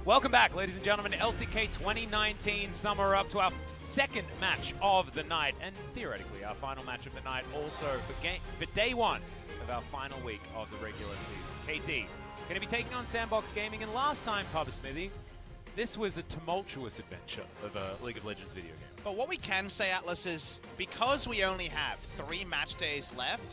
Welcome back, ladies and gentlemen, to LCK 2019 Summer up to our second match of the night, and theoretically our final match of the night also for day one of our final week of the regular season. KT going to be taking on SANDBOX Gaming, and last time, Papa Smithy, this was a tumultuous adventure of a League of Legends video game. But what we can say, Atlas, is because we only have 3 match days left,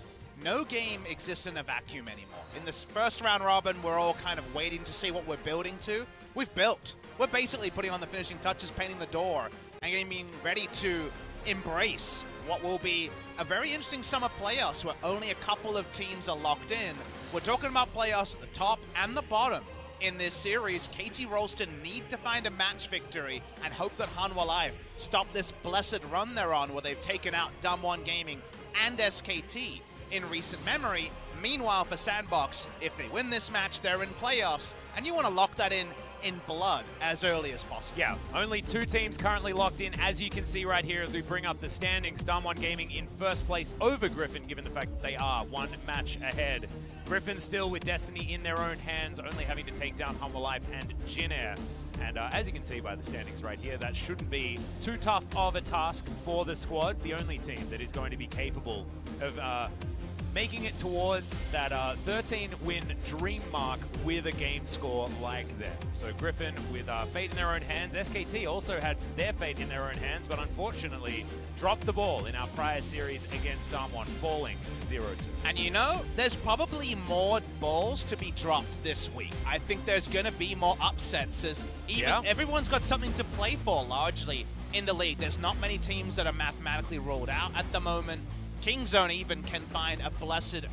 no game exists in a vacuum anymore. In this first round robin, we're all kind of waiting to see what we're building to. We've built. We're basically putting on the finishing touches, painting the door, and getting ready to embrace what will be a very interesting summer playoffs where only a couple of teams are locked in. We're talking about playoffs at the top and the bottom. In this series, KT Rolster need to find a match victory and hope that Hanwha Life stop this blessed run they're on where they've taken out Dumb1 Gaming and SKT in recent memory. Meanwhile, for SANDBOX, if they win this match, they're in playoffs, and you want to lock that in blood as early as possible. Yeah, only 2 teams currently locked in, as you can see right here as we bring up the standings. Dumb1 Gaming in first place over Griffin, given the fact that they are 1 match ahead. Griffin still with destiny in their own hands, only having to take down Hanwha Life and Jin Air. And as you can see by the standings right here, that shouldn't be too tough of a task for the squad. The only team that is going to be capable of making it towards that 13-win dream mark with a game score like that. So Griffin with fate in their own hands. SKT also had their fate in their own hands, but unfortunately dropped the ball in our prior series against Dumb1, falling 0-2. And you know, there's probably more balls to be dropped this week. I think there's going to be more upsets as everyone's got something to play for largely in the league. There's not many teams that are mathematically ruled out at the moment. Kingzone even can find a blessed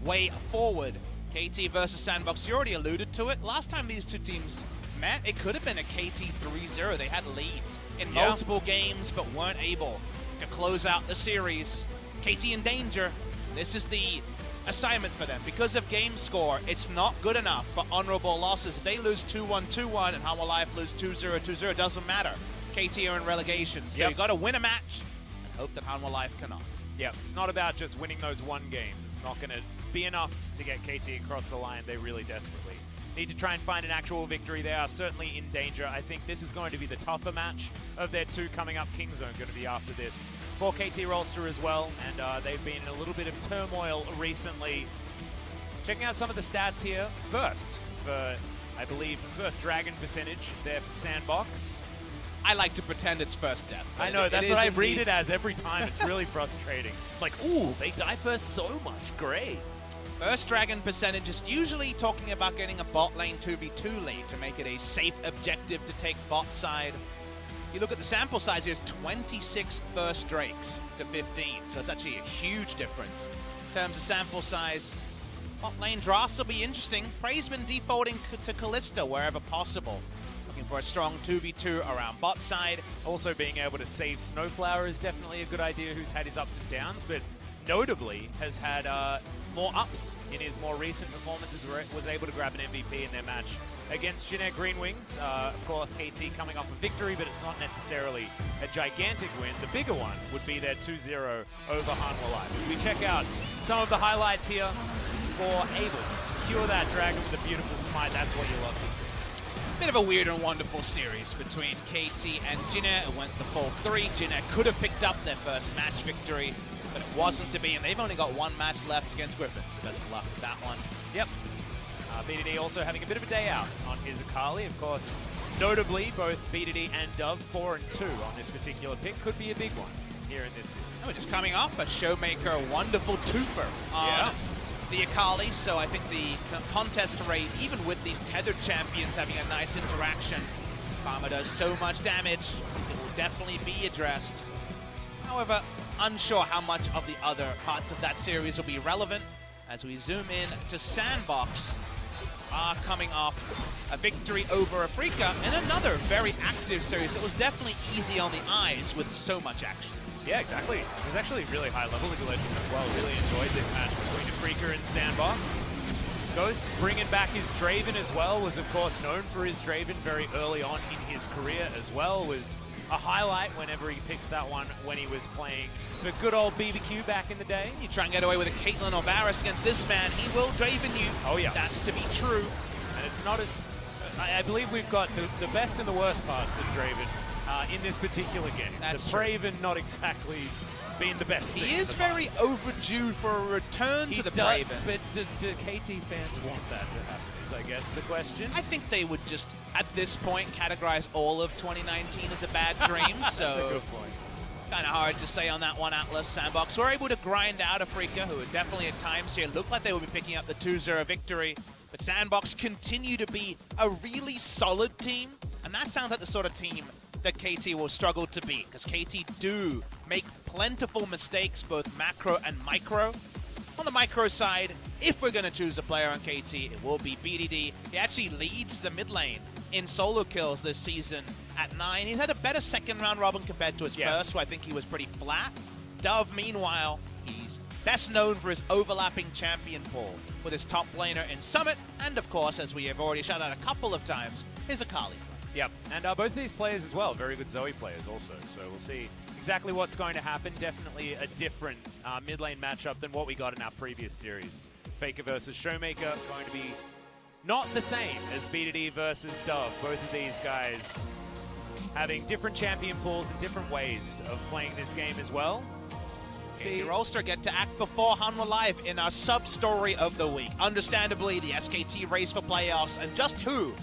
way forward. KT versus SANDBOX, you already alluded to it. Last time these 2 teams met, it could have been a KT 3-0. They had leads in multiple games, but weren't able to close out the series. KT in danger. This is the assignment for them. Because of game score, it's not good enough for honorable losses. If they lose 2-1, 2-1, and Hanwha Life lose 2-0, 2-0, it doesn't matter. KT are in relegation, so you got to win a match and hope that Hanwha Life cannot. Yeah, it's not about just winning those 1 games. It's not going to be enough to get KT across the line. They really desperately need to try and find an actual victory. They are certainly in danger. I think this is going to be the tougher match of their 2 coming up. Kingzone going to be after this for KT Rolster as well, and they've been in a little bit of turmoil recently. Checking out some of the stats here. First, for, I believe, first Dragon percentage there for SANDBOX. I like to pretend it's first death. I know, that's what I read it as every time. It's really frustrating. Like, ooh, they die first so much. Great. First Dragon percentage is usually talking about getting a bot lane 2v2 lead to make it a safe objective to take bot side. You look at the sample size, here's 26 first Drakes to 15, so it's actually a huge difference. In terms of sample size, bot lane drafts will be interesting. Praisman defaulting to Kalista wherever possible. Looking for a strong 2v2 around bot side. Also being able to save SnowFlower is definitely a good idea, who's had his ups and downs, but notably has had more ups in his more recent performances, where was able to grab an MVP in their match against Jin Air Green Wings. Of course, KT coming off a victory, but it's not necessarily a gigantic win. The bigger one would be their 2-0 over Hanwha Life. As we check out some of the highlights here, Score able to secure that dragon with a beautiful smite. That's what you love to see. Bit of a weird and wonderful series between KT and Jin Air. It went to full 3. Jin Air could have picked up their first match victory, but it wasn't to be, and they've only got 1 match left against Griffin, so best of luck with that one. Yep. BDD also having a bit of a day out on his Akali. Of course, notably, both BDD and Dove 4 and 2 on this particular pick could be a big one here in this season. Oh, we're just coming off a Showmaker wonderful twofer on the Akali, so I think the contest rate, even with these tethered champions having a nice interaction, Karma does so much damage, it will definitely be addressed. However, unsure how much of the other parts of that series will be relevant as we zoom in to SANDBOX, are coming off a victory over FLICKR in another very active series. It was definitely easy on the eyes with so much action. Yeah, exactly. It was actually really high level League of Legends as well. Really enjoyed this match between FLICKR and SANDBOX. Ghost bringing back his Draven as well, was of course known for his Draven very early on in his career as well. Was a highlight whenever he picked that one when he was playing the good old BBQ back in the day. You try and get away with a Caitlyn or Varus against this man, he will Draven you. Oh yeah. That's to be true. And it's not as I believe we've got the best and the worst parts of Draven in this particular game. That's the Draven not exactly being the best thing. He is very overdue for a return to the Draven. But do KT fans want that to happen is, I guess, the question. I think they would just, at this point, categorize all of 2019 as a bad dream. So that's a good point. Kind of hard to say on that one, Atlas. SANDBOX were able to grind out a FLICKR, who definitely at times here looked like they would be picking up the 2-0 victory. But SANDBOX continue to be a really solid team, and that sounds like the sort of team that KT will struggle to beat, because KT do make plentiful mistakes, both macro and micro. On the micro side, if we're going to choose a player on KT, it will be BDD. He actually leads the mid lane in solo kills this season at 9. He's had a better second round robin compared to his first, where I think he was pretty flat. Dove, meanwhile, he's best known for his overlapping champion pool with his top laner in Summit, and of course, as we have already shouted out a couple of times, his Akali. Yep, and both of these players as well, very good Zoe players also, so we'll see exactly what's going to happen. Definitely a different mid lane matchup than what we got in our previous series. FLICKR versus Showmaker going to be not the same as BDD versus Dove. Both of these guys having different champion pools and different ways of playing this game as well. See, Rolster get to act before Hanwha Live in our sub-story of the week. Understandably, the SKT race for playoffs, and just who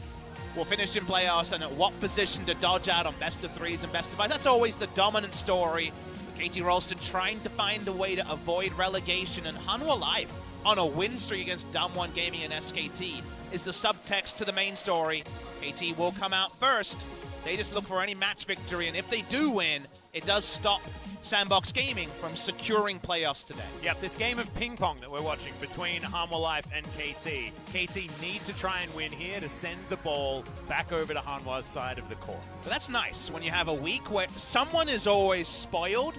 will finish in playoffs and at what position to dodge out on best of 3s and best of 5s. That's always the dominant story. KT Rolster trying to find a way to avoid relegation, and Hanwha Live on a win streak against Dumb1 Gaming and SKT is the subtext to the main story. KT will come out first. They just look for any match victory, and if they do win, it does stop SANDBOX Gaming from securing playoffs today. Yep, this game of ping pong that we're watching between Hanwha Life and KT. KT need to try and win here to send the ball back over to Hanwha's side of the court. But that's nice when you have a week where someone is always spoiled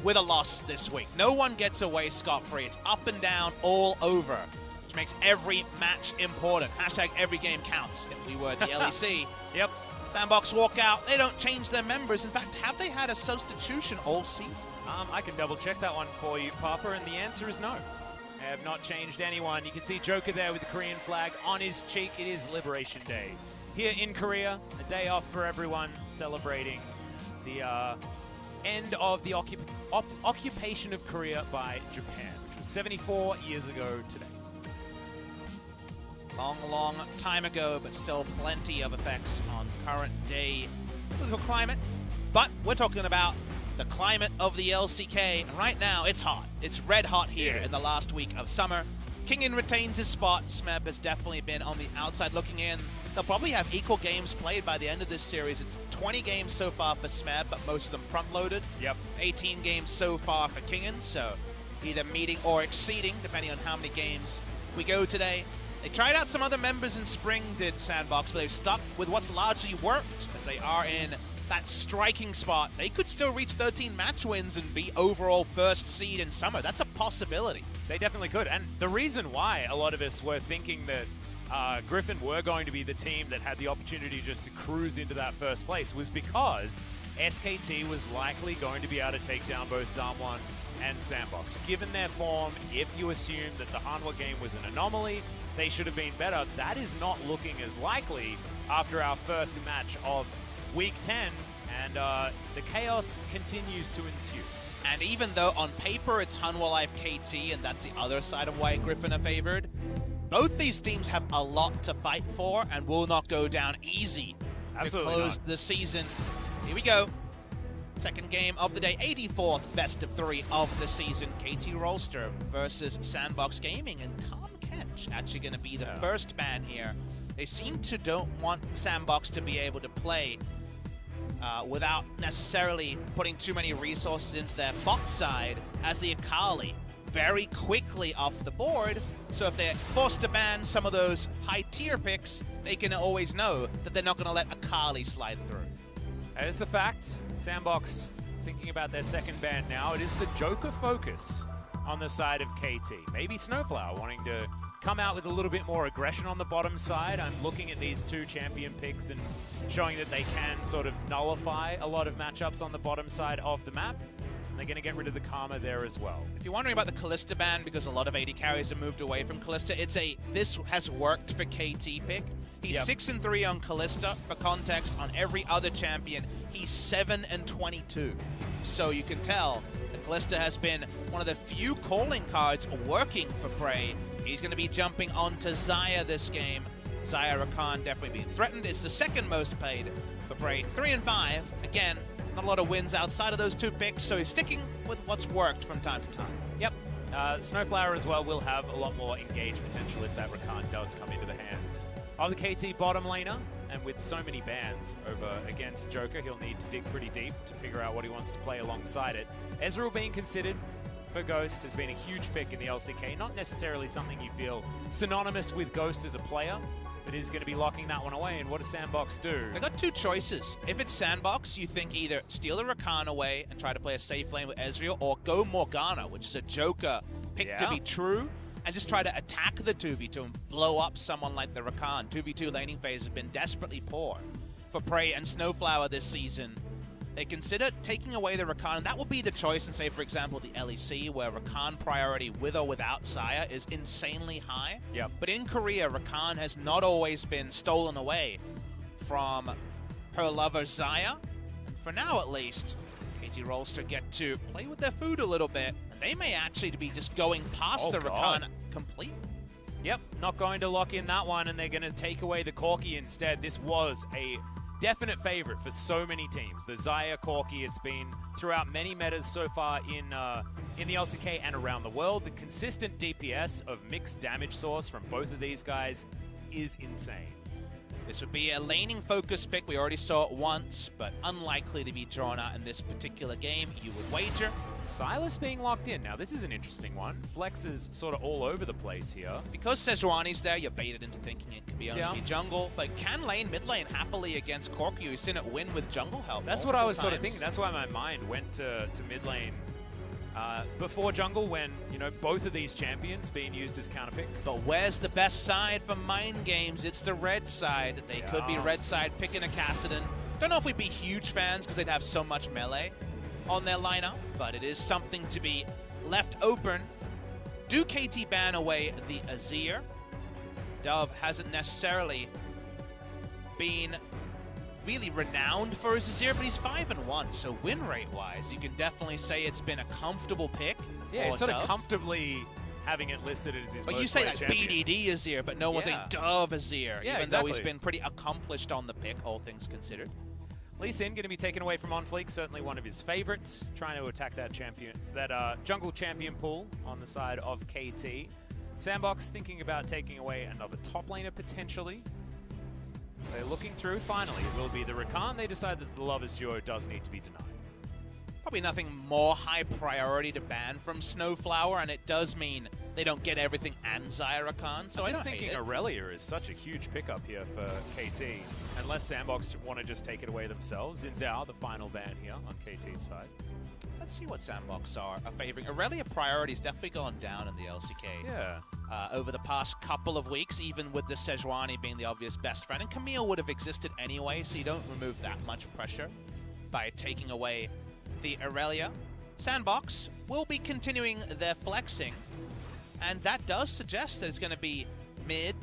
with a loss this week. No one gets away scot-free. It's up and down all over, which makes every match important. Hashtag every game counts, if we were the LEC. Yep. SANDBOX walk out. They don't change their members. In fact, have they had a substitution all season? I can double check that one for you, Papa, and the answer is no. They have not changed anyone. You can see Joker there with the Korean flag on his cheek. It is Liberation Day here in Korea. A day off for everyone, celebrating the end of the occupation of Korea by Japan, which was 74 years ago today. Long, long time ago, but still plenty of effects on current day political climate. But we're talking about the climate of the LCK, and right now it's hot. It's red hot here in the last week of summer. Kingen retains his spot. Smeb has definitely been on the outside looking in. They'll probably have equal games played by the end of this series. It's 20 games so far for Smeb, but most of them front-loaded. Yep. 18 games so far for Kingen, so either meeting or exceeding, depending on how many games we go today. They tried out some other members in spring, did SANDBOX, but they've stuck with what's largely worked, as they are in that striking spot. They could still reach 13 match wins and be overall first seed in summer. That's a possibility. They definitely could, and the reason why a lot of us were thinking that Griffin were going to be the team that had the opportunity just to cruise into that first place was because SKT was likely going to be able to take down both Dumb1 and SANDBOX. Given their form, if you assume that the Hanwha game was an anomaly, they should have been better. That is not looking as likely after our first match of Week 10, and the chaos continues to ensue. And even though on paper it's Hanwha Life KT, and that's the other side of why Griffin are favored, both these teams have a lot to fight for and will not go down easy to close the season. Here we go. Second game of the day, 84th best of 3 of the season. KT Rolster versus SANDBOX Gaming, and Tom Kench actually going to be the first ban here. They seem to don't want SANDBOX to be able to play without necessarily putting too many resources into their bot side, as the Akali very quickly off the board. So if they're forced to ban some of those high tier picks, they can always know that they're not going to let Akali slide through. That is the fact. SANDBOX thinking about their second ban now. It is the Joker focus on the side of KT. Maybe SnowFlower wanting to come out with a little bit more aggression on the bottom side. I'm looking at these two champion picks and showing that they can sort of nullify a lot of matchups on the bottom side of the map. And they're going to get rid of the Karma there as well. If you're wondering about the Kalista ban, because a lot of AD carries have moved away from Kalista, it's a this has worked for KT pick. He's 6-3 on Kalista. For context, on every other champion, he's 7-22. So you can tell that Kalista has been one of the few calling cards working for Prey. He's going to be jumping onto Xayah this game. Xayah Rakan definitely being threatened. It's the second most paid for Prey. 3-5. Again, not a lot of wins outside of those two picks, so he's sticking with what's worked from time to time. Yep. SnowFlower as well will have a lot more engage potential if that Rakan does come into the hands of the KT bottom laner. And with so many bans over against Joker, he'll need to dig pretty deep to figure out what he wants to play alongside it. Ezreal being considered for Ghost has been a huge pick in the LCK. Not necessarily something you feel synonymous with Ghost as a player, but is going to be locking that one away. And what does SANDBOX do? They got two choices. If it's SANDBOX, you think either steal the Rakan away and try to play a safe lane with Ezreal, or go Morgana, which is a Joker pick to be true, and just try to attack the 2v2 and blow up someone like the Rakan. 2v2 laning phase has been desperately poor for Prey and SnowFlower this season. They consider taking away the Rakan, and that will be the choice in, say, for example, the LEC, where Rakan priority with or without Xayah is insanely high. Yep. But in Korea, Rakan has not always been stolen away from her lover Xayah. And for now, at least, KT Rolster get to play with their food a little bit. And they may actually be just going past the Rakan completely. Yep, not going to lock in that one, and they're going to take away the Corki instead. This was a definite favorite for so many teams. The Xayah Corki, it's been throughout many metas so far in the LCK and around the world. The consistent DPS of mixed damage source from both of these guys is insane. This would be a laning focus pick. We already saw it once, but unlikely to be drawn out in this particular game, you would wager. Sylas being locked in. Now, this is an interesting one. Flex is sort of all over the place here. Because Sejuani's there, you're baited into thinking it could be only jungle, but can lane mid lane happily against Corki, who's seen it win with jungle help. That's what I was sort of thinking. That's why my mind went to mid lane before jungle, when, you know, both of these champions being used as counter picks. But where's the best side for mind games? It's the red side. They could be red side picking a Kassadin. Don't know if we'd be huge fans because they'd have so much melee on their lineup, but it is something to be left open. Do KT ban away the Azir? Dove hasn't necessarily been really renowned for his Azir, but he's 5-1, so win rate wise, you can definitely say it's been a comfortable pick. Yeah, he's sort of comfortably having it listed as his most you say played like champion. BDD Azir, but no one's saying Dove Azir, even though he's been pretty accomplished on the pick, all things considered. Lee Sin going to be taken away from OnFleek, certainly one of his favorites, trying to attack that champion, that jungle champion pool on the side of KT. SANDBOX thinking about taking away another top laner potentially. They're looking through. Finally, it will be the Rakan. They decide that the Lovers duo does need to be denied. Probably nothing more high priority to ban from SnowFlower, and it does mean they don't get everything and Xayah Rakan, so I was thinking Aurelia is such a huge pickup here for KT, unless SANDBOX want to just take it away themselves. Xin Zhao, the final ban here on KT's side. Let's see what SANDBOX are favoring. Aurelia priority's definitely gone down in the LCK. Yeah. Over the past couple of weeks, even with the Sejuani being the obvious best friend. And Camille would have existed anyway, so you don't remove that much pressure by taking away the Aurelia. SANDBOX will be continuing their flexing, and that does suggest that it's going to be mid,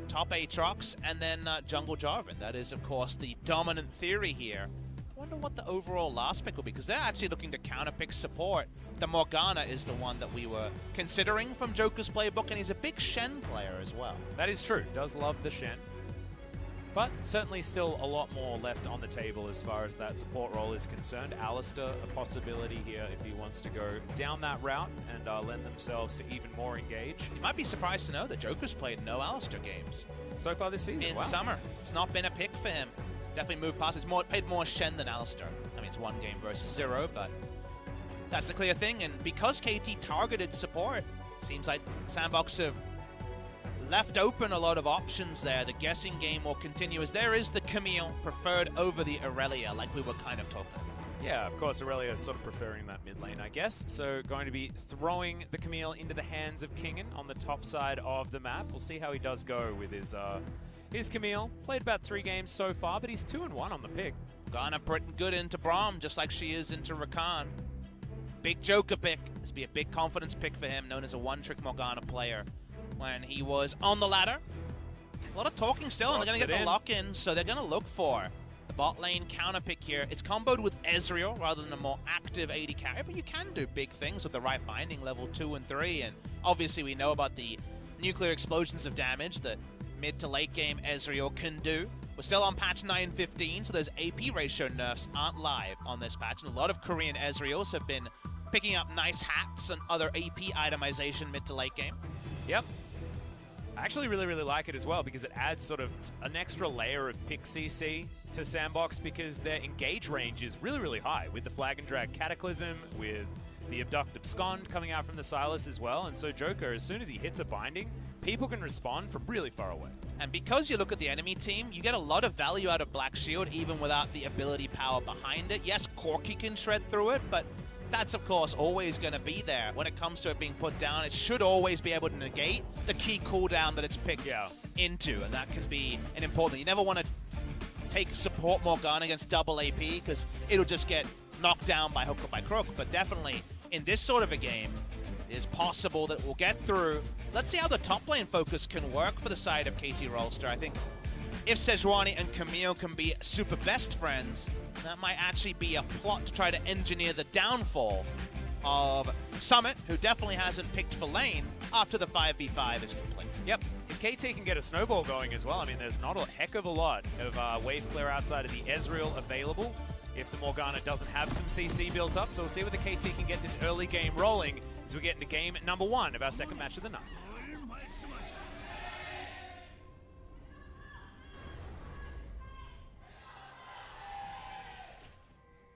top Aatrox, and then jungle Jarvan. That is, of course, the dominant theory here. I wonder what the overall last pick will be, because they're actually looking to counterpick support. The Morgana is the one that we were considering from Joker's playbook, and he's a big Shen player as well. That is true. Does love the Shen. But certainly still a lot more left on the table as far as that support role is concerned. Alistar, a possibility here if he wants to go down that route and lend themselves to even more engage. You might be surprised to know that Joker's played no Alistar games so far this season. In summer. It's not been a pick for him. Definitely moved past. It's played more Shen than Alistar. I mean, it's one game versus 0, but that's the clear thing. And because KT targeted support, seems like SANDBOX have left open a lot of options there. The guessing game will continue as there is the Camille preferred over the Aurelia, like we were kind of talking about. Yeah, of course, Aurelia sort of preferring that mid lane, I guess. So going to be throwing the Camille into the hands of Kingen on the top side of the map. We'll see how he does go with his Camille. Played about 3 games so far, but he's 2-1 on the pick. Gonna pretty good into Braum, just like she is into Rakan. Big Joker pick. This will be a big confidence pick for him, known as a one-trick Morgana player when he was on the ladder. A lot of talking still, and they're going to get the lock in, so they're going to look for the bot lane counter pick here. It's comboed with Ezreal rather than a more active AD carry, but you can do big things with the right binding, level 2 and 3, and obviously we know about the nuclear explosions of damage that mid to late game Ezreal can do. We're still on patch 9.15, so those AP ratio nerfs aren't live on this patch, and a lot of Korean Ezreals have been picking up nice hats and other AP itemization mid to late game. Yep. I actually really like it as well because it adds sort of an extra layer of pick CC to SANDBOX because their engage range is really high with the Flag and Drag Cataclysm, with the Abduct Abscond coming out from the Sylas as well. And so Joker, as soon as he hits a binding, people can respond from really far away. And because you look at the enemy team, you get a lot of value out of Black Shield even without the ability power behind it. Yes, Corki can shred through it, but that's, of course, always going to be there. When it comes to it being put down, it should always be able to negate the key cooldown that it's picked into, and that can be an important thing. You never want to take support Morgana against double AP, because it'll just get knocked down by hook or by crook, but definitely in this sort of a game, it is possible that we'll get through. Let's see how the top lane focus can work for the side of KT Rolster. I think if Sejuani and Camille can be super best friends, that might actually be a plot to try to engineer the downfall of Summit, who definitely hasn't picked for lane after the 5v5 is complete. Yep. If KT can get a snowball going as well, I mean, there's not a heck of a lot of wave clear outside of the Ezreal available if the Morgana doesn't have some CC built up. So we'll see whether KT can get this early game rolling as we get into game number 1 of our second match of the night.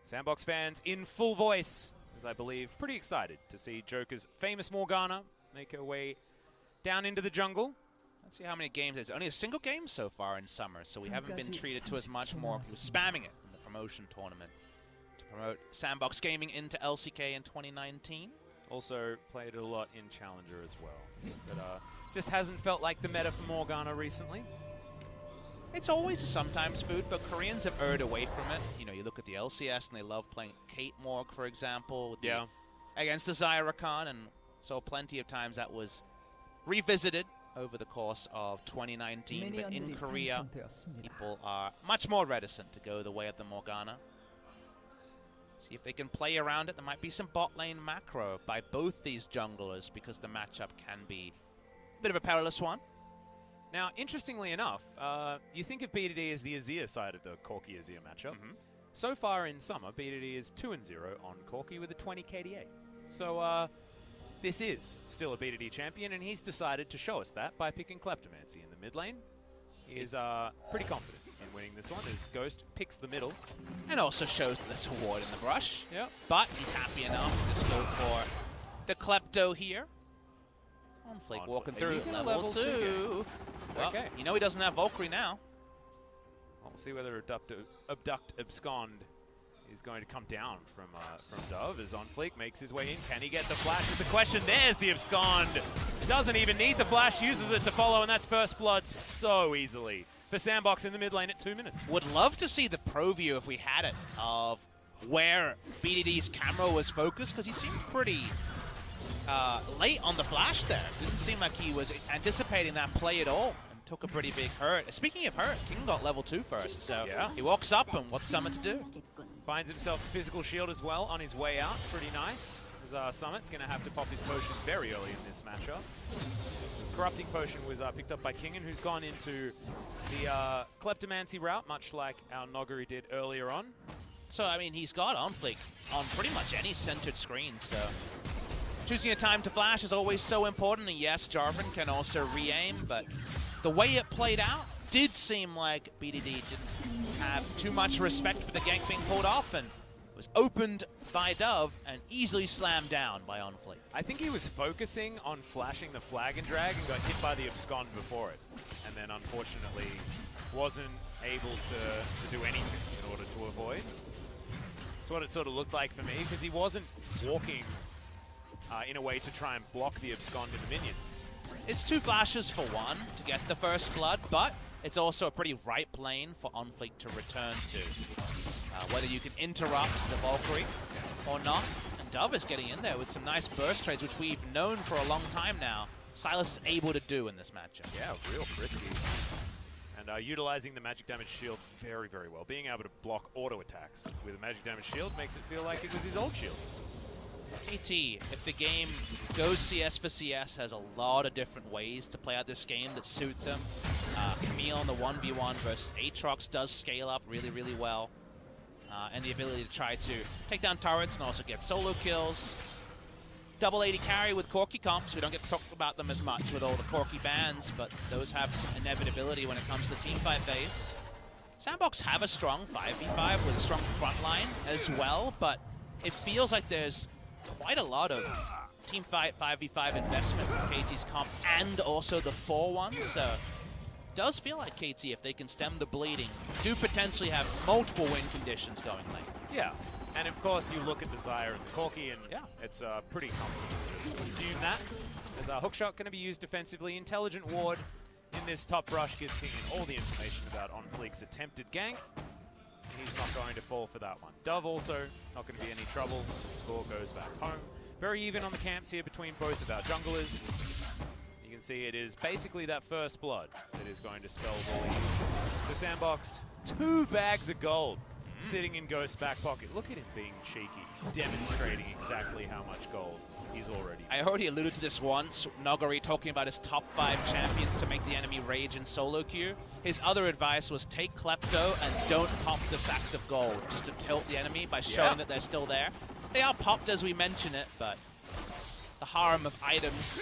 SANDBOX fans in full voice, as I believe, pretty excited to see Joker's famous Morgana make her way down into the jungle. Let's see how many games. There's only a single game so far in summer, so we haven't been treated to as much more. He was spamming it in the promotion tournament to promote SANDBOX Gaming into LCK in 2019. Also played it a lot in Challenger as well, but just hasn't felt like the meta for Morgana recently. It's always a sometimes food, but Koreans have erred away from it. You know, you look at the LCS and they love playing Kate Morg, for example, with against the Zyrakan, and so plenty of times that was revisited over the course of 2019. But in Korea, people are much more reticent to go the way of the Morgana. See if they can play around it. There might be some bot lane macro by both these junglers because the matchup can be a bit of a perilous one. Now, interestingly enough, you think of BDD as the Azir side of the Corki Azir matchup. So far in summer, BDD is 2-0 on Corki with a 20 KDA. So this is still a BDD champion, and he's decided to show us that by picking Kleptomancy in the mid lane. He is pretty confident in winning this one as Ghost picks the middle. And also shows that there's a ward in the brush. Yep. But he's happy enough to just go for the Klepto here. OnFleek walking through level 2. Well, okay. You know he doesn't have Valkyrie now. We'll see whether Abduct Abscond is going to come down from Dove as OnFleek makes his way in. Can he get the flash? Is the question. There's the Abscond. Doesn't even need the flash, uses it to follow, and that's first blood so easily for SANDBOX in the mid lane at 2 minutes. Would love to see the pro view if we had it of where BDD's camera was focused, because he seemed pretty late on the flash there. Didn't seem like he was anticipating that play at all, and took a pretty big hurt. Speaking of hurt, Kingen got level 2 first, so he walks up, and what's Summit to do? Finds himself a physical shield as well on his way out. Pretty nice, as Summit's going to have to pop his potion very early in this matchup. Corrupting Potion was picked up by Kingen, who's gone into the Kleptomancy route, much like our Noguri did earlier on. So, I mean, he's got OnFleek on pretty much any centered screen, so choosing a time to flash is always so important. And yes, Jarvan can also re-aim, but the way it played out did seem like BDD didn't have too much respect for the gank being pulled off, and was opened by Dove and easily slammed down by OnFleek. I think he was focusing on flashing the flag and drag and got hit by the Abscond before it, and then unfortunately wasn't able to do anything in order to avoid. That's what it sort of looked like for me, because he wasn't walking in a way to try and block the Abscond and the minions. It's 2 flashes for 1 to get the first blood, but it's also a pretty ripe lane for OnFleek to return to. Whether you can interrupt the Valkyrie or not. And Dove is getting in there with some nice burst trades, which we've known for a long time now Sylas is able to do in this matchup. Yeah, real frisky. utilizing the magic damage shield very, very well. Being able to block auto attacks with a magic damage shield makes it feel like it was his old shield. AT, if the game goes CS for CS, has a lot of different ways to play out this game that suit them. Camille on the 1v1 versus Aatrox does scale up really, really well. And the ability to try to take down turrets and also get solo kills. Double 80 carry with Corki comps. We don't get to talk about them as much with all the Corki bans, but those have some inevitability when it comes to teamfight phase. SANDBOX have a strong 5v5 with a strong front line as well, but it feels like there's quite a lot of teamfight 5v5 investment from KT's comp and also the 4-1, so it does feel like KT, if they can stem the bleeding, do potentially have multiple win conditions going late. Yeah. And of course, you look at the Zyre and the Corki, and it's pretty comfortable to assume that. As our hookshot going to be used defensively, Intelligent Ward in this top brush gives Kingen all the information about OnFleek's attempted gank. He's not going to fall for that one. Dove also not going to be any trouble. The score goes back home. Very even on the camps here between both of our junglers. You can see it is basically that first blood that is going to spell the lead. So SANDBOX, 2 bags of gold. Sitting in Ghost's back pocket. Look at him being cheeky, demonstrating exactly how much gold he's already. I already alluded to this once, Nogari talking about his top 5 champions to make the enemy rage in solo queue. His other advice was take Klepto and don't pop the sacks of gold, just to tilt the enemy by showing that they're still there. They are popped as we mention it, but the harem of items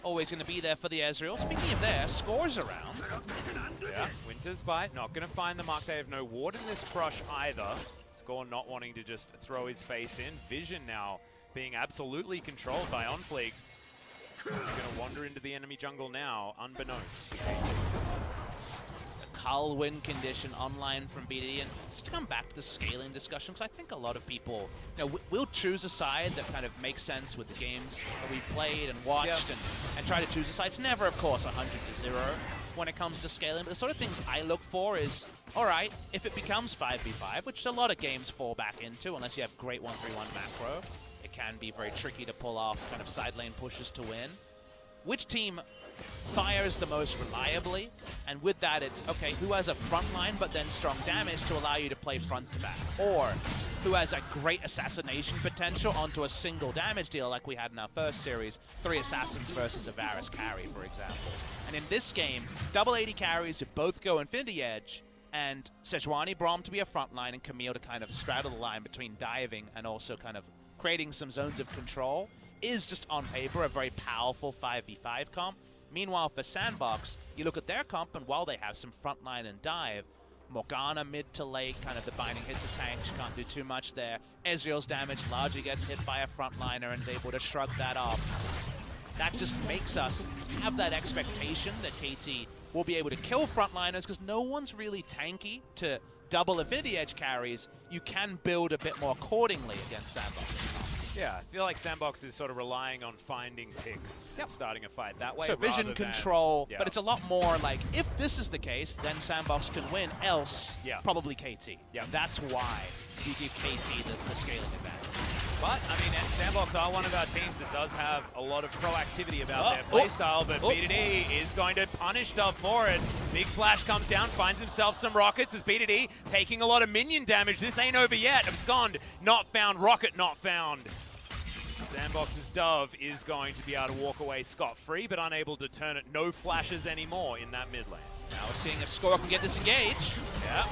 always going to be there for the Ezreal. Speaking of there, Score's around. Yeah, Winter's Bite, not going to find the mark. They have no ward in this crush either. Score not wanting to just throw his face in. Vision now being absolutely controlled by OnFleek. He's going to wander into the enemy jungle now, unbeknownst to KT. Cull win condition online from BDD, and just to come back to the scaling discussion, because I think a lot of people, we'll choose a side that kind of makes sense with the games that we've played and watched, and try to choose a side. It's never, of course, 100-0 when it comes to scaling, but the sort of things I look for is, all right, if it becomes 5v5, which a lot of games fall back into, unless you have great 1-3-1 macro, it can be very tricky to pull off kind of side lane pushes to win. Which team fires the most reliably, and with that it's, okay, who has a front line but then strong damage to allow you to play front to back, or who has a great assassination potential onto a single damage deal like we had in our first series, 3 assassins versus a Varus carry, for example. And in this game, double 80 carries who both go Infinity Edge, and Sejuani Braum to be a front line and Camille to kind of straddle the line between diving and also kind of creating some zones of control is just on paper a very powerful 5v5 comp. Meanwhile, for SANDBOX, you look at their comp, and while they have some frontline and dive, Morgana mid to late, kind of the binding hits a tank, she can't do too much there. Ezreal's damage largely gets hit by a frontliner and is able to shrug that off. That just makes us have that expectation that KT will be able to kill frontliners, because no one's really tanky to double Infinity Edge carries. You can build a bit more accordingly against SANDBOX. Yeah, I feel like SANDBOX is sort of relying on finding picks and starting a fight that way. So vision control, but it's a lot more like, if this is the case, then SANDBOX can win, else probably KT. Yeah, that's why you give KT the scaling advantage. But, I mean, SANDBOX are one of our teams that does have a lot of proactivity about their playstyle, but BDD is going to punish Dove for it. Big Flash comes down, finds himself some rockets as BDD taking a lot of minion damage. This ain't over yet. Abscond, not found. Rocket, not found. SANDBOX's Dove is going to be able to walk away scot-free, but unable to turn it. No flashes anymore in that mid lane. Now we're seeing if Score can get disengaged. Yeah.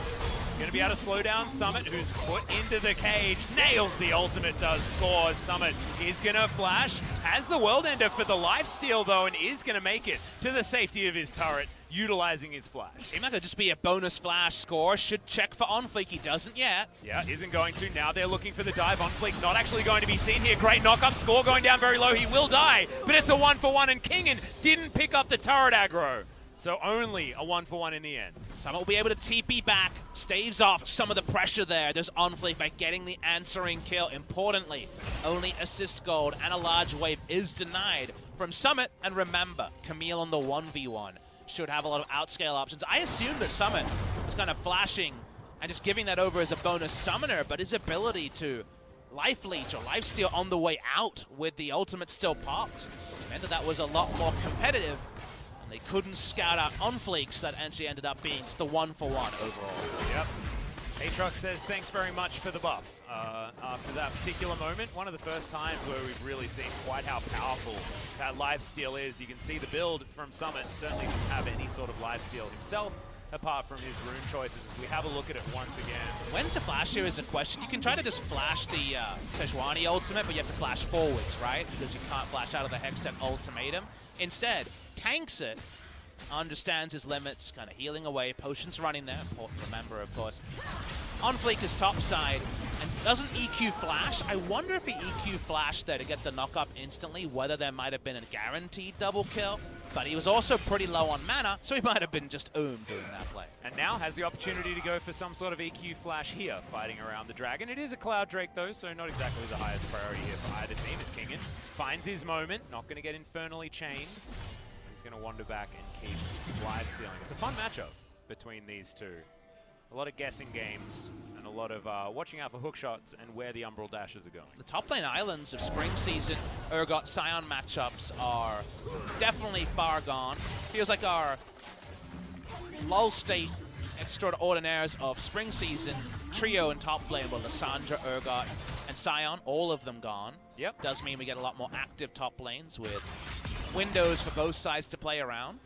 Going to be able to slow down Summit, who's put into the cage. Nails the ultimate, does Score. Summit is going to flash. Has the World Ender for the lifesteal, though, and is going to make it to the safety of his turret, utilizing his flash. Seemed like it'd just be a bonus flash. Score should check for OnFleek. He doesn't yet. Yeah, isn't going to. Now they're looking for the dive. OnFleek not actually going to be seen here. Great knock-up. Score going down very low. He will die, but it's a 1-for-1, and Kingen didn't pick up the turret aggro. So only a 1-for-1 in the end. Summit will be able to TP back, staves off some of the pressure there. Does OnFleek by getting the answering kill. Importantly, only assist gold and a large wave is denied from Summit. And remember, Camille on the 1v1 should have a lot of outscale options. I assumed that Summit was kind of flashing and just giving that over as a bonus summoner, but his ability to life leech or lifesteal on the way out with the ultimate still popped meant that that was a lot more competitive. They couldn't scout out OnFleek, so that actually ended up being just the 1-for-1 overall. Yep. Aatrox says thanks very much for the buff. After that particular moment, one of the first times where we've really seen quite how powerful that lifesteal is. You can see the build from Summit certainly doesn't have any sort of lifesteal himself, apart from his rune choices. We have a look at it once again. When to flash here is a question. You can try to just flash the Sejuani ultimate, but you have to flash forwards, right? Because you can't flash out of the Hextech ultimatum. Instead, tanks it, understands his limits, kind of healing away, potions running there, important to remember, of course. OnFleek is topside, and doesn't EQ flash. I wonder if he EQ flashed there to get the knock up instantly, whether there might have been a guaranteed double kill. But he was also pretty low on mana, so he might have been just doing that play. And now has the opportunity to go for some sort of EQ flash here, fighting around the dragon. It is a Cloud Drake though, so not exactly the highest priority here for either team. As Kingen finds his moment, not going to get infernally chained. He's going to wander back and keep live stealing. It's a fun matchup between these two. A lot of guessing games and a lot of watching out for hook shots and where the Umbral dashes are going. The top lane islands of spring season Urgot Sion matchups are definitely far gone. Feels like our lull state extraordinaires of spring season trio in top lane with Lissandra, Urgot, and Sion, all of them gone. Yep. Does mean we get a lot more active top lanes with windows for both sides to play around.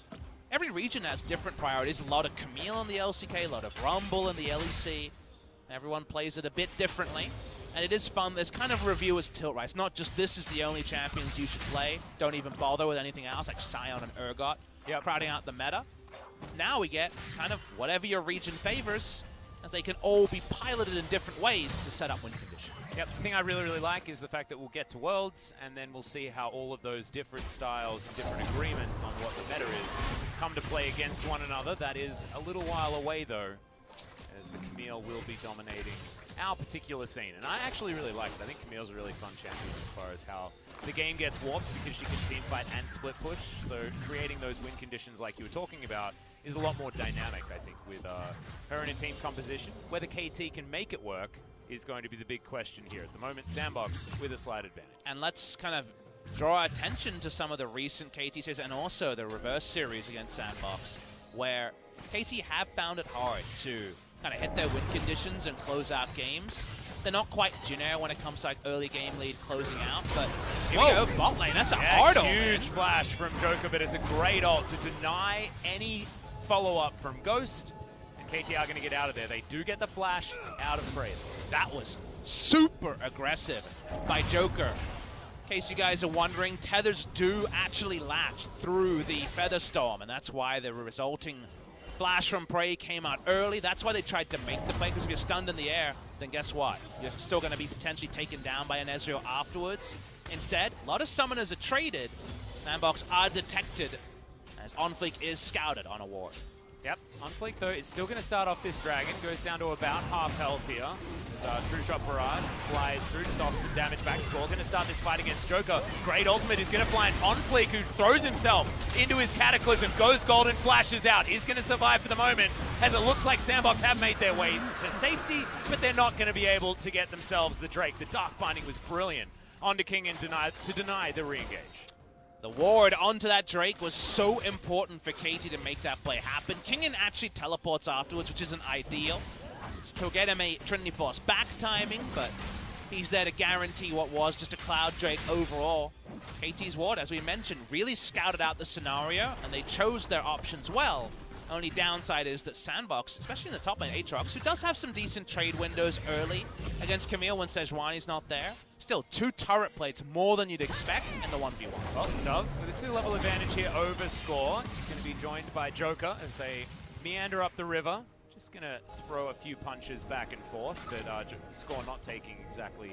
Every region has different priorities. A lot of Camille in the LCK, a lot of Rumble in the LEC. Everyone plays it a bit differently. And it is fun. There's kind of reviewer's tilt, right? It's not just this is the only champions you should play. Don't even bother with anything else, like Sion and Urgot, crowding out the meta. Now we get kind of whatever your region favors, as they can all be piloted in different ways to set up win conditions. Yep, the thing I really like is the fact that we'll get to Worlds, and then we'll see how all of those different styles, different agreements on what the meta is, come to play against one another. That is a little while away, though, as the Camille will be dominating our particular scene. And I actually really like it. I think Camille's a really fun champion as far as how the game gets warped, because she can team fight and split push. So creating those win conditions like you were talking about is a lot more dynamic, I think, with her in a team composition. Whether KT can make it work is going to be the big question here. At the moment, SANDBOX with a slight advantage. And let's kind of draw attention to some of the recent KT series and also the reverse series against SANDBOX, where KT have found it hard to kind of hit their win conditions and close out games. They're not quite generic when it comes to like early game lead closing out, but here we go, bot lane, that's a hard ult. Huge flash from Joker, but it's a great ult to deny any follow-up from Ghost. KT are going to get out of there. They do get the flash out of Cradle. That was super aggressive by Joker. In case you guys are wondering, tethers do actually latch through the Feather Storm, and that's why the resulting flash from Prey came out early. That's why they tried to make the play, because if you're stunned in the air, then guess what? You're still going to be potentially taken down by an Ezreal afterwards. Instead, a lot of summoners are traded. SANDBOX are detected, as OnFleek is scouted on a ward. Yep, OnFleek though is still going to start off this dragon. Goes down to about half health here. True Shot Barrage flies through, stops some damage back. Score going to start this fight against Joker. Great ultimate is going to find OnFleek, who throws himself into his Cataclysm. Goes gold and flashes out. Is going to survive for the moment, as it looks like SANDBOX have made their way to safety, but they're not going to be able to get themselves the Drake. The Dark Binding was brilliant onto Kingen to deny the re-engage. The ward onto that Drake was so important for KT to make that play happen. Kingen actually teleports afterwards, which isn't ideal. It's to get him a Trinity Force back timing, but he's there to guarantee what was just a Cloud Drake overall. KT's ward, as we mentioned, really scouted out the scenario, and they chose their options well. Only downside is that SANDBOX, especially in the top lane, Aatrox, who does have some decent trade windows early against Camille when Sejuani's not there. Still, 2 turret plates, more than you'd expect in the 1v1. Well, Dove with a 2-level advantage here over Score. He's going to be joined by Joker as they meander up the river. Just going to throw a few punches back and forth, but Score not taking exactly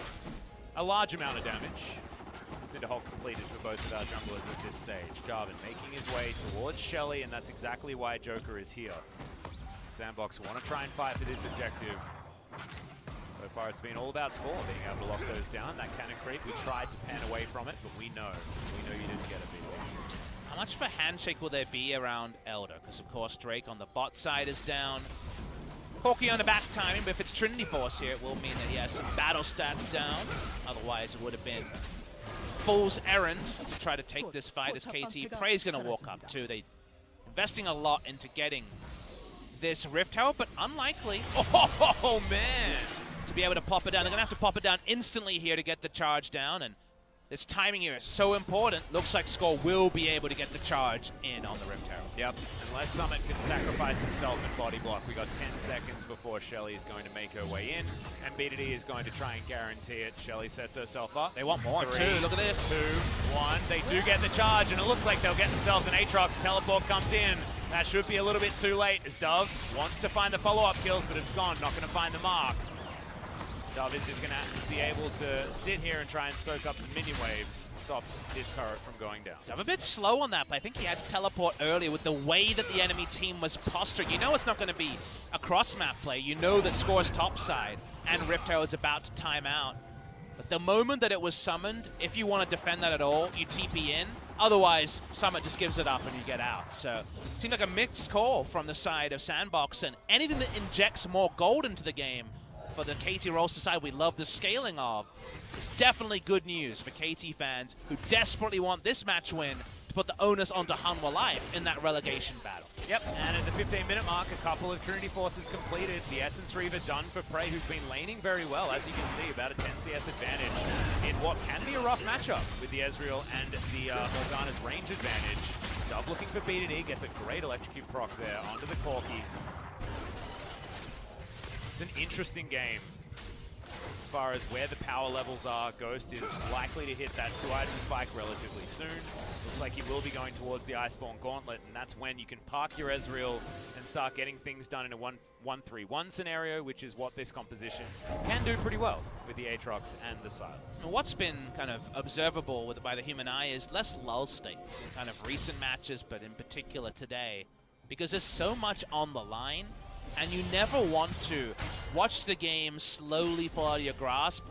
a large amount of damage. Into hold completed for both of our junglers at this stage. Jarvan making his way towards Shelly, and that's exactly why Joker is here. SANDBOX want to try and fight for this objective. So far it's been all about Score being able to lock those down. That cannon creep, we tried to pan away from it, but we know you didn't get it, people. How much of a handshake will there be around Elder? Because of course Drake on the bot side is down. Corky on the back timing, but if it's Trinity Force here, it will mean that he has some battle stats down. Otherwise it would have been fool's errand to try to take this fight as KT. Prey's going to walk up too. They investing a lot into getting this Rift Tower, but unlikely. Oh, man. To be able to pop it down. They're going to have to pop it down instantly here to get the charge down, and this timing here is so important. Looks like Score will be able to get the charge in on the Rift Tower. Yep, unless Summit can sacrifice himself in body block. We got 10 seconds before Shelly is going to make her way in, and BDD is going to try and guarantee it. Shelly sets herself up. They want more, 3, too. Look at this. 2, 1. They do get the charge, and it looks like they'll get themselves an Aatrox. Teleport comes in. That should be a little bit too late, as Dove wants to find the follow-up kills, but it's gone. Not going to find the mark. Dove is just going to be able to sit here and try and soak up some minion waves and stop this turret from going down. Dove a bit slow on that, but I think he had to teleport earlier with the way that the enemy team was posturing. You know it's not going to be a cross-map play. You know that Score's topside and Rift Tower is about to time out. But the moment that it was summoned, if you want to defend that at all, you TP in. Otherwise, Summit just gives it up and you get out. So it seemed like a mixed call from the side of SANDBOX, and anything that injects more gold into the game for the KT Rolster side we love the scaling of. It's definitely good news for KT fans who desperately want this match win to put the onus onto Hanwha Life in that relegation battle. Yep, and at the 15-minute mark, a couple of Trinity Forces completed. The Essence Reaver done for Prey, who's been laning very well, as you can see, about a 10 CS advantage in what can be a rough matchup with the Ezreal and the Morgana's range advantage. Dove looking for BDD, gets a great electrocute proc there onto the Corki. It's an interesting game as far as where the power levels are. Ghost is likely to hit that 2-item spike relatively soon. Looks like he will be going towards the Iceborne Gauntlet, and that's when you can park your Ezreal and start getting things done in a 1-3-1 scenario, which is what this composition can do pretty well with the Aatrox and the Silence. What's been kind of observable by the human eye is less lull states in kind of recent matches, but in particular today, because there's so much on the line. And you never want to watch the game slowly fall out of your grasp,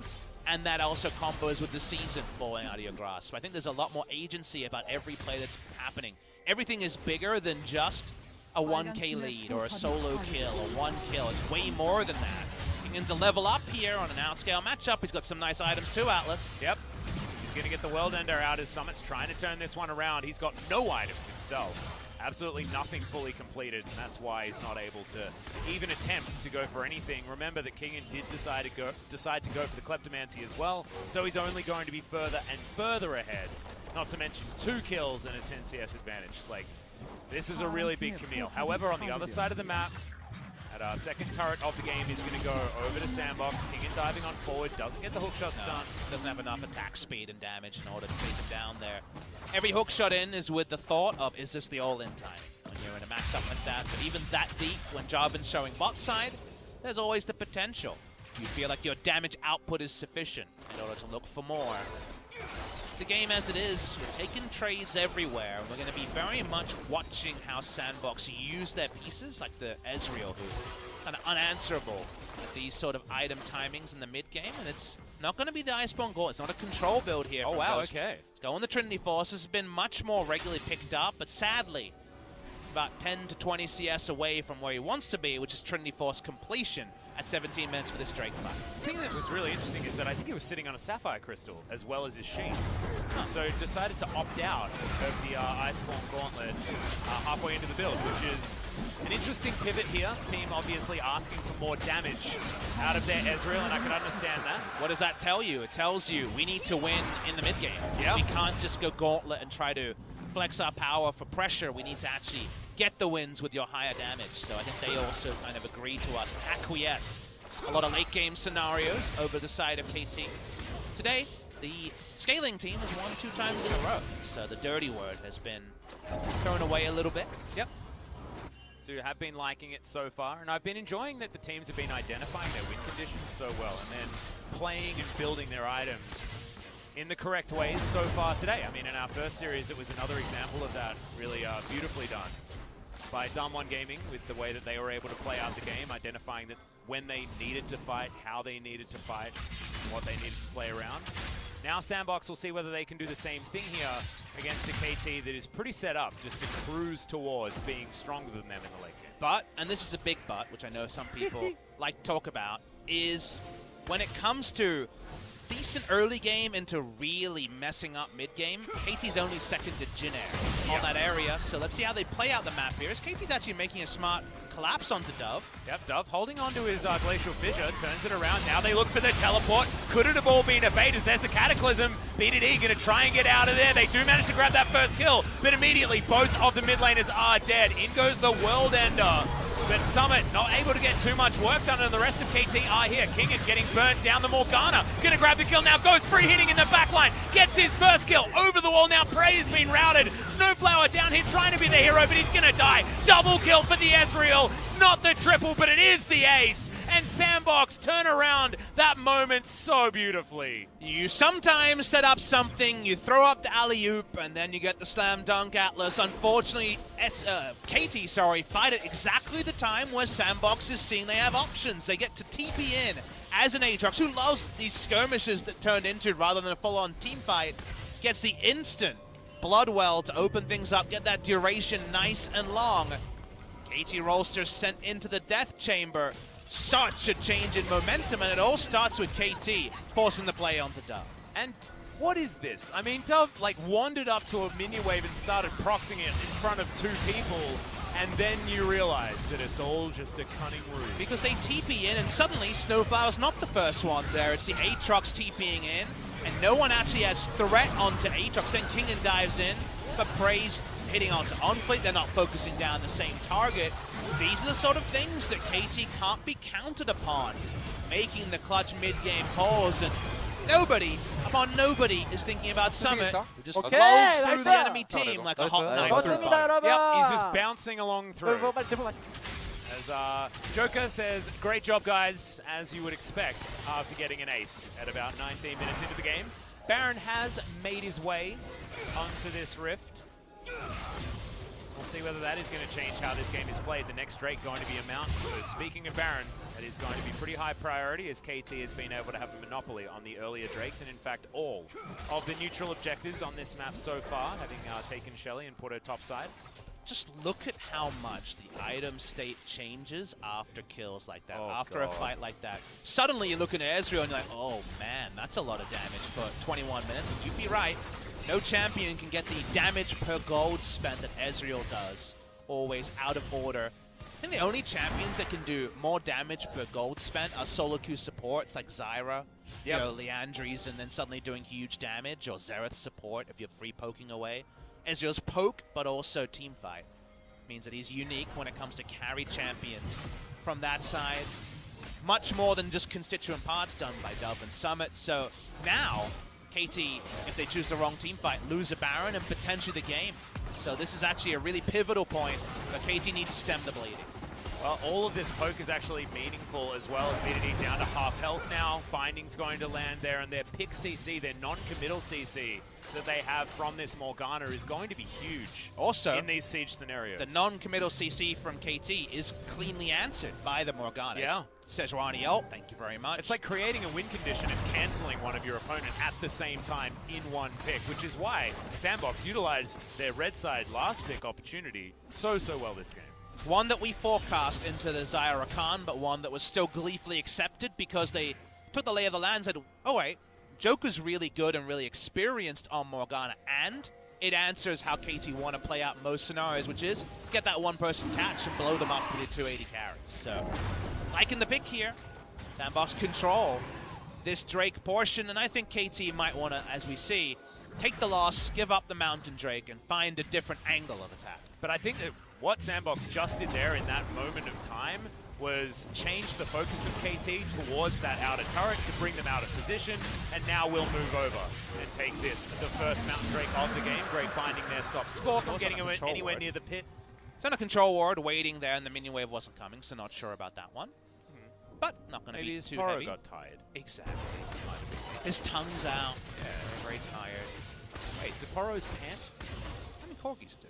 and that also combos with the season falling out of your grasp. I think there's a lot more agency about every play that's happening. Everything is bigger than just a 1k lead or a solo kill or 1 kill. It's way more than that. Kingen's a level up here on an outscale matchup. He's got some nice items too, Atlas. Yep. He's going to get the World Ender out as Summit's trying to turn this one around. He's got no items himself. Absolutely nothing fully completed, and that's why he's not able to even attempt to go for anything. Remember that Kingen did decide to go for the Kleptomancy as well, so he's only going to be further and further ahead. Not to mention 2 kills and a 10 CS advantage. Like, this is a really big Camille. However, on the other side of the map, at our second turret of the game is going to go over to SANDBOX. Kingen diving on forward, doesn't get the hook shot stun. Doesn't have enough attack speed and damage in order to take him down there. Every hook shot in is with the thought of, is this the all-in time? When you're in a matchup like that, so even that deep, when Jarvan's showing bot side, there's always the potential. You feel like your damage output is sufficient in order to look for more. The game as it is, we're taking trades everywhere. We're going to be very much watching how SANDBOX use their pieces, like the Ezreal, who's kind of unanswerable at these sort of item timings in the mid-game, and it's not going to be the Iceborne Gauntlet. It's not a control build here. Oh, wow, okay. It's going the Trinity Force. This has been much more regularly picked up, but sadly, it's about 10 to 20 CS away from where he wants to be, which is Trinity Force completion at 17 minutes for this Drake fight. The thing that was really interesting is that I think he was sitting on a Sapphire Crystal as well as his Sheen. So decided to opt out of the Iceborne Gauntlet halfway into the build, which is an interesting pivot here. Team obviously asking for more damage out of their Ezreal, and I can understand that. What does that tell you? It tells you we need to win in the mid game. Yep. We can't just go Gauntlet and try to flex our power for pressure. We need to actually get the wins with your higher damage. So I think they also kind of agree to us, acquiesce a lot of late game scenarios over the side of KT. Today, the scaling team has won 2 times in a row. So the dirty word has been thrown away a little bit. Yep. Have been liking it so far, and I've been enjoying that the teams have been identifying their win conditions so well and then playing and building their items in the correct ways so far today. I mean, in our first series, it was another example of that, really beautifully done by Dumb1 Gaming with the way that they were able to play out the game, identifying that when they needed to fight, how they needed to fight, what they needed to play around. Now SANDBOX will see whether they can do the same thing here against a KT that is pretty set up just to cruise towards being stronger than them in the late game. But, and this is a big but, which I know some people like to talk about, is when it comes to decent early game into really messing up mid game. KT's only second to Jin Air on that area, so let's see how they play out the map here. As KT's actually making a smart collapse onto Dove. Yep, Dove holding onto his Glacial Fissure, turns it around. Now they look for the teleport. Could it have all been a bait as there's the Cataclysm? BDD going to try and get out of there. They do manage to grab that first kill, but immediately both of the mid laners are dead. In goes the World Ender. But Summit not able to get too much work done, and the rest of KT are here. Kingen getting burnt down the Morgana. Gonna grab the kill now, goes free hitting in the backline. Gets his first kill over the wall now. Prey has been routed. SnowFlower down here trying to be the hero, but he's gonna die. Double kill for the Ezreal. It's not the triple, but it is the ace. And SANDBOX turn around that moment so beautifully. You sometimes set up something, you throw up the alley-oop, and then you get the slam dunk Atlas. Unfortunately, KT fight at exactly the time where SANDBOX is seeing they have options. They get to TP in as an Aatrox, who loves these skirmishes that turned into rather than a full-on team fight, gets the instant Bloodwell to open things up, get that duration nice and long. KT Rolster sent into the death chamber. Such a change in momentum, and it all starts with KT forcing the play onto Dove. And what is this? I mean, Dove like wandered up to a minion wave and started proxying it in front of two people, and then you realize that it's all just a cunning ruse. Because they TP in, and suddenly SnowFlower's not the first one there. It's the Aatrox TPing in, and no one actually has threat onto Aatrox. Then Kingen dives in, but Prey's hitting onto OnFleek. They're not focusing down the same target. These are the sort of things that KT can't be counted upon. Making the clutch mid-game pause, and nobody is thinking about Summit, who just blows through the enemy team like a hot knife through butter. Yep, he's just bouncing along through. As Joker says, great job guys, as you would expect after getting an ace at about 19 minutes into the game. Baron has made his way onto this rift. We'll see whether that is going to change how this game is played. The next Drake going to be a mountain. So speaking of Baron, that is going to be pretty high priority as KT has been able to have a monopoly on the earlier Drakes, and in fact all of the neutral objectives on this map so far, having taken Shelly and put her topside. Just look at how much the item state changes after kills like that, after a fight like that. Suddenly you look at Ezreal and you're like, oh man, that's a lot of damage for 21 minutes. And you'd be right. No champion can get the damage per gold spent that Ezreal does. Always out of order. I think the only champions that can do more damage per gold spent are solo queue supports like Zyra, you know, Leandries, and then suddenly doing huge damage, or Xerath support if you're free poking away. Ezreal's poke, but also team fight. Means that he's unique when it comes to carry champions from that side. Much more than just constituent parts done by Dove and Summit. So now, KT, if they choose the wrong team fight, lose a Baron and potentially the game. So this is actually a really pivotal point, but KT needs to stem the bleeding. Well, all of this poke is actually meaningful as well, as BDD down to half health now. Binding's going to land there, and their pick CC, their non-committal CC that they have from this Morgana is going to be huge. Also, in these siege scenarios. The non-committal CC from KT is cleanly answered by the Morgana. Yeah. Sejuani ult, thank you very much. It's like creating a win condition and cancelling one of your opponent at the same time in one pick, which is why SANDBOX utilized their red side last pick opportunity so well this game. One that we forecast into the Zyra Khan, but one that was still gleefully accepted because they took the lay of the land and said, oh wait, Joker's really good and really experienced on Morgana, and it answers how KT want to play out most scenarios, which is get that one-person catch and blow them up with the 280 carries. So, liking the pick here, SANDBOX control this Drake portion, and I think KT might want to, as we see, take the loss, give up the Mountain Drake, and find a different angle of attack. But I think that what SANDBOX just did there in that moment of time was change the focus of KT towards that outer turret to bring them out of position, and now we'll move over and take this, the first Mountain Drake of the game. Drake finding their stop score from getting anywhere near the pit. It's on a control ward, waiting there, and the minion wave wasn't coming, so not sure about that one. But not going to be too heavy. Got tired. Exactly. His tongue's out. Yeah, very tired. Wait, did Poro's pant? How many corgis do?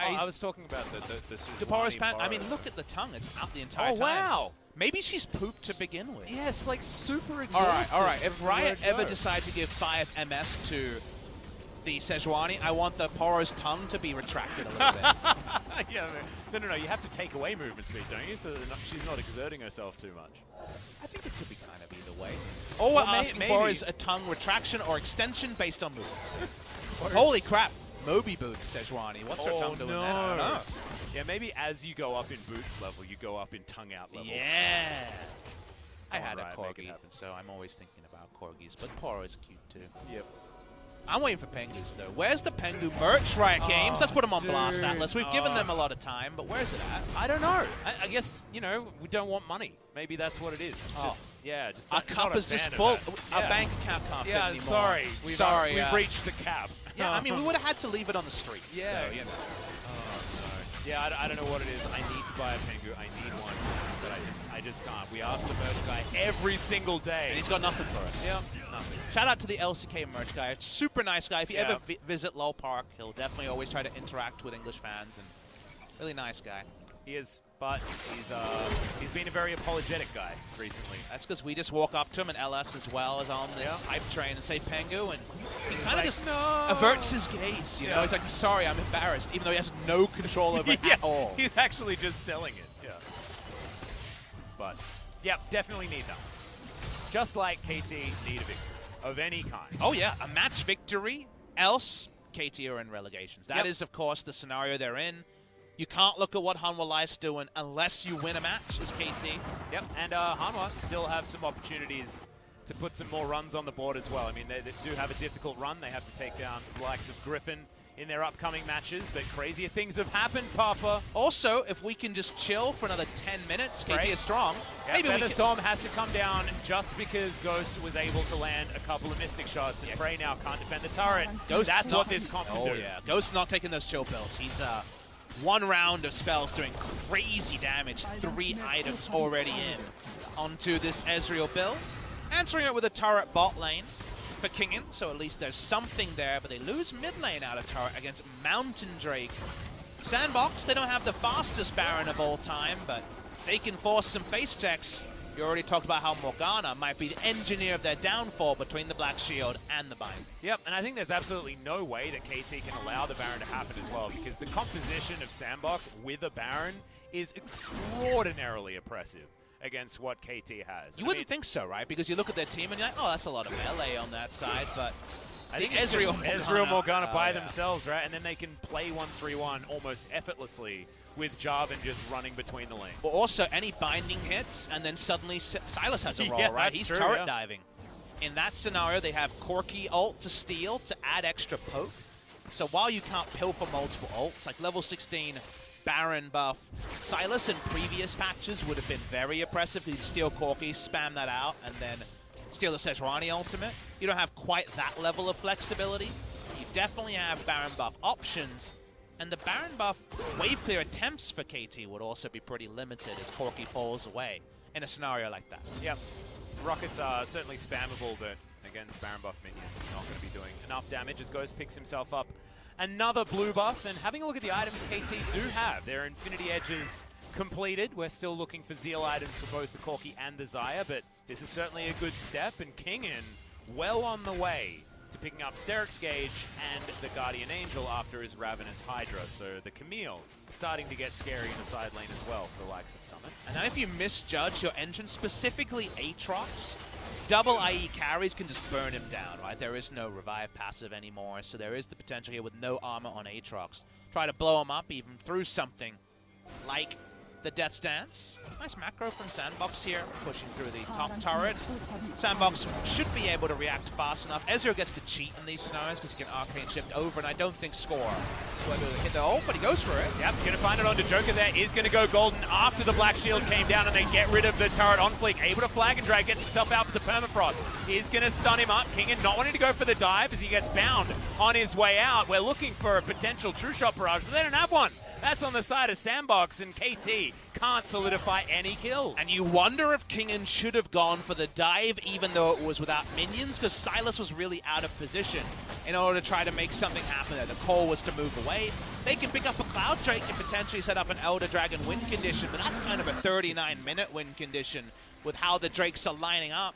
I was talking about the Poro's pant. I mean, look at the tongue. It's out the entire time. Oh, wow. Maybe she's pooped to begin with. Yeah, it's like super exhausted. All right. If Riot ever decide to give 5 MS to the Sejuani, I want the Poro's tongue to be retracted a little bit. Yeah, no. You have to take away movement speed, don't you? So she's not exerting herself too much. I think it could be kind of either way. All we're asking for is a tongue retraction or extension based on moves. Holy crap. Moby Boots, Sejuani. What's her tongue doing there? I don't know. Yeah, maybe as you go up in boots level, you go up in tongue out level. Yeah. I had a corgi, so I'm always thinking about corgis, but Poro is cute too. Yep. I'm waiting for Pengus though. Where's the Pengu merch, Riot Games? Let's put them on Blast Atlas. We've given them a lot of time, but where's it at? I don't know. I guess, you know, we don't want money. Maybe that's what it is. Just, yeah, just our cup is just full. Our bank account can't fit anymore. Sorry. We've reached the cap. Yeah, I mean, we would have had to leave it on the street. Yeah. So, you know. Oh, no. Yeah, I don't know what it is. I need to buy a Pengu. I need one. But I just can't. We ask the merch guy every single day. And he's got nothing for us. Yeah, nothing. Shout out to the LCK merch guy. Super nice guy. If you ever visit Lowell Park, he'll definitely always try to interact with English fans. And really nice guy. He is, but he's been a very apologetic guy recently. That's because we just walk up to him, and LS as well is on this hype train and say Pengu, and he kind of just averts his gaze. You know, he's like, sorry, I'm embarrassed, even though he has no control over it at all. He's actually just selling it. Yeah. But yeah, definitely need them. Just like KT need a victory of any kind. Oh yeah, a match victory. Else, KT are in relegations. That is, of course, the scenario they're in. You can't look at what Hanwha Life's doing unless you win a match as KT. Yep, and Hanwha still have some opportunities to put some more runs on the board as well. I mean, they do have a difficult run. They have to take down the likes of Griffin in their upcoming matches, but crazier things have happened, Papa. Also, if we can just chill for another 10 minutes, KT is strong. Yep, maybe Featherstorm has to come down just because Ghost was able to land a couple of Mystic shots, and Prey now can't defend the turret. That's what this comp can do. Yeah, Ghost's not taking those chill pills. He's one round of spells doing crazy damage, 3 items already in onto this Ezreal build. Answering it with a turret bot lane for Kingen, so at least there's something there, but they lose mid lane out of turret against Mountain Drake. SANDBOX, they don't have the fastest Baron of all time, but they can force some face checks. You already talked about how Morgana might be the engineer of their downfall between the Black Shield and the Bind. Yep, and I think there's absolutely no way that KT can allow the Baron to happen as well, because the composition of SANDBOX with a Baron is extraordinarily oppressive against what KT has. You wouldn't think so, right? Because you look at their team and you're like, oh, that's a lot of melee on that side, but I think Ezreal Morgana by themselves, right? And then they can play 1-3-1 almost effortlessly with Jarvan just running between the lanes. But also any binding hits, and then suddenly Silas has a role, right? He's turret diving. In that scenario, they have Corki ult to steal to add extra poke. So while you can't pilfer multiple ults, like level 16 Baron buff, Silas in previous patches would have been very oppressive. You'd steal Corki, spam that out, and then steal the Sejuani ultimate. You don't have quite that level of flexibility. You definitely have Baron buff options. And the Baron buff wave clear attempts for KT would also be pretty limited as Corki falls away in a scenario like that. Yep. Rockets are certainly spammable, but against Baron buff minions, not going to be doing enough damage as Ghost picks himself up another blue buff. And having a look at the items KT do have, their Infinity Edges completed. We're still looking for Zeal items for both the Corki and the Xayah, but this is certainly a good step, and Kingen well on the way to picking up Steric's Gauge and the Guardian Angel after his Ravenous Hydra. So the Camille starting to get scary in the side lane as well for the likes of Summit. And then if you misjudge your entrance, specifically Aatrox, double IE carries can just burn him down, right? There is no revive passive anymore, so there is the potential here with no armor on Aatrox. Try to blow him up even through something like the Death Stance. Nice macro from SANDBOX here, pushing through the top turret. SANDBOX should be able to react fast enough. Ezreal gets to cheat in these scenarios because he can arcane shift over, and I don't think Score will be able to hit the ult, but he goes for it. Yep, going to find it onto Joker there. Is going to go golden after the Black Shield came down, and they get rid of the turret. OnFleek able to flag and drag, gets himself out for the permafrost. Is going to stun him up. Kingen not wanting to go for the dive as he gets bound on his way out. We're looking for a potential true shot barrage, but they don't have one. That's on the side of SANDBOX, and KT can't solidify any kills. And you wonder if Kingen should have gone for the dive even though it was without minions, because Silas was really out of position in order to try to make something happen there. The call was to move away. They can pick up a Cloud Drake and potentially set up an Elder Dragon win condition, but that's kind of a 39-minute win condition with how the Drakes are lining up.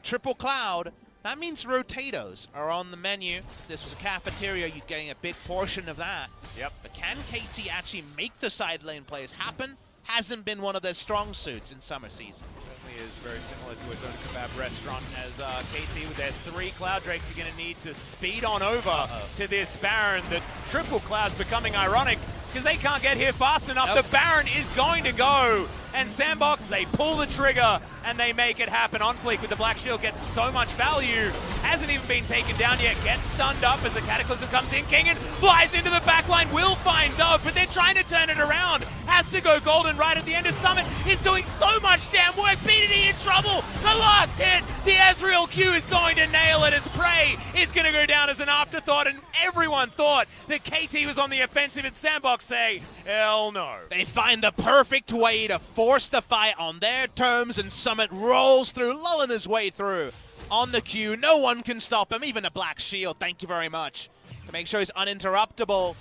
Triple Cloud. That means Rotatos are on the menu. This was a cafeteria, you're getting a big portion of that. Yep. But can KT actually make the side lane plays happen? hasn't been one of their strong suits in summer season. Certainly is very similar to a Doner Kebab restaurant, as KT with their 3 Cloud Drakes are going to need to speed on over to this Baron. The triple Cloud's becoming ironic because they can't get here fast enough. The Baron is going to go. And SANDBOX, they pull the trigger and they make it happen. OnFleek with the Black Shield gets so much value. Hasn't even been taken down yet. Gets stunned up as the Cataclysm comes in. Kingen flies into the backline. Will find Dove, but they're trying to turn it around. Has to go golden right at the end of Summit. He's doing so much damn work. BDD in trouble. The last hit. The Ezreal Q is going to nail it as Prey is going to go down as an afterthought. And everyone thought that KT was on the offensive, and SANDBOX say, hell no. They find the perfect way to force the fight on their terms, and Summit rolls through, lulling his way through on the Q. No one can stop him, even a Black Shield, thank you very much, to make sure he's uninterruptible.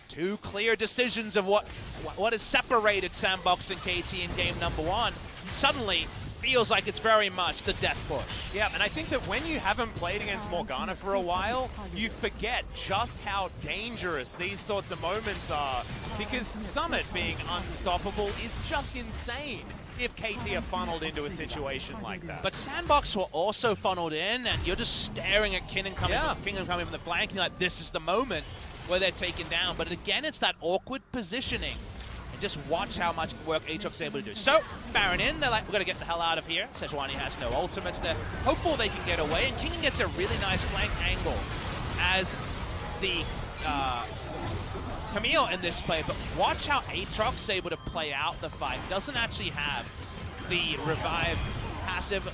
2 clear decisions of what has separated SANDBOX and KT in game number 1. Suddenly, feels like it's very much the death push. Yeah, and I think that when you haven't played against Morgana for a while, you forget just how dangerous these sorts of moments are, because Summit being unstoppable is just insane if KT are funneled into a situation like that. But SANDBOX were also funneled in, and you're just staring at Kingen coming from the flank, and you're like, this is the moment where they're taken down. But again, it's that awkward positioning. And just watch how much work Aatrox's able to do. So, Baron in, they're like, we're going to get the hell out of here. Sejuani has no ultimates. They're hopeful they can get away, and Kingen gets a really nice flank angle as the Camille in this play. But watch how Aatrox is able to play out the fight. Doesn't actually have the revive passive.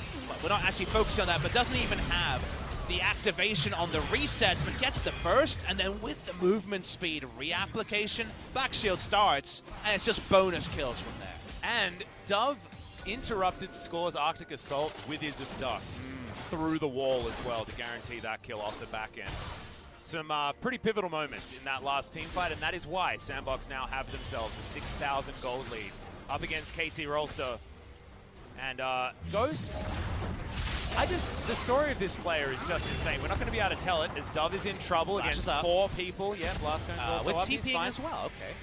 We're not actually focusing on that, but doesn't even have the activation on the resets, but gets the burst, and then with the movement speed reapplication, Black Shield starts, and it's just bonus kills from there. And Dove interrupted Score's Arctic Assault with his abduct through the wall as well to guarantee that kill off the back end. Some pretty pivotal moments in that last team fight, and that is why SANDBOX now have themselves a 6,000 gold lead up against KT Rolster. And Ghost, the story of this player is just insane. We're not going to be able to tell it as Dove is in trouble against 4 people. Yeah, Blast Cone's also with up. TPing as well, okay.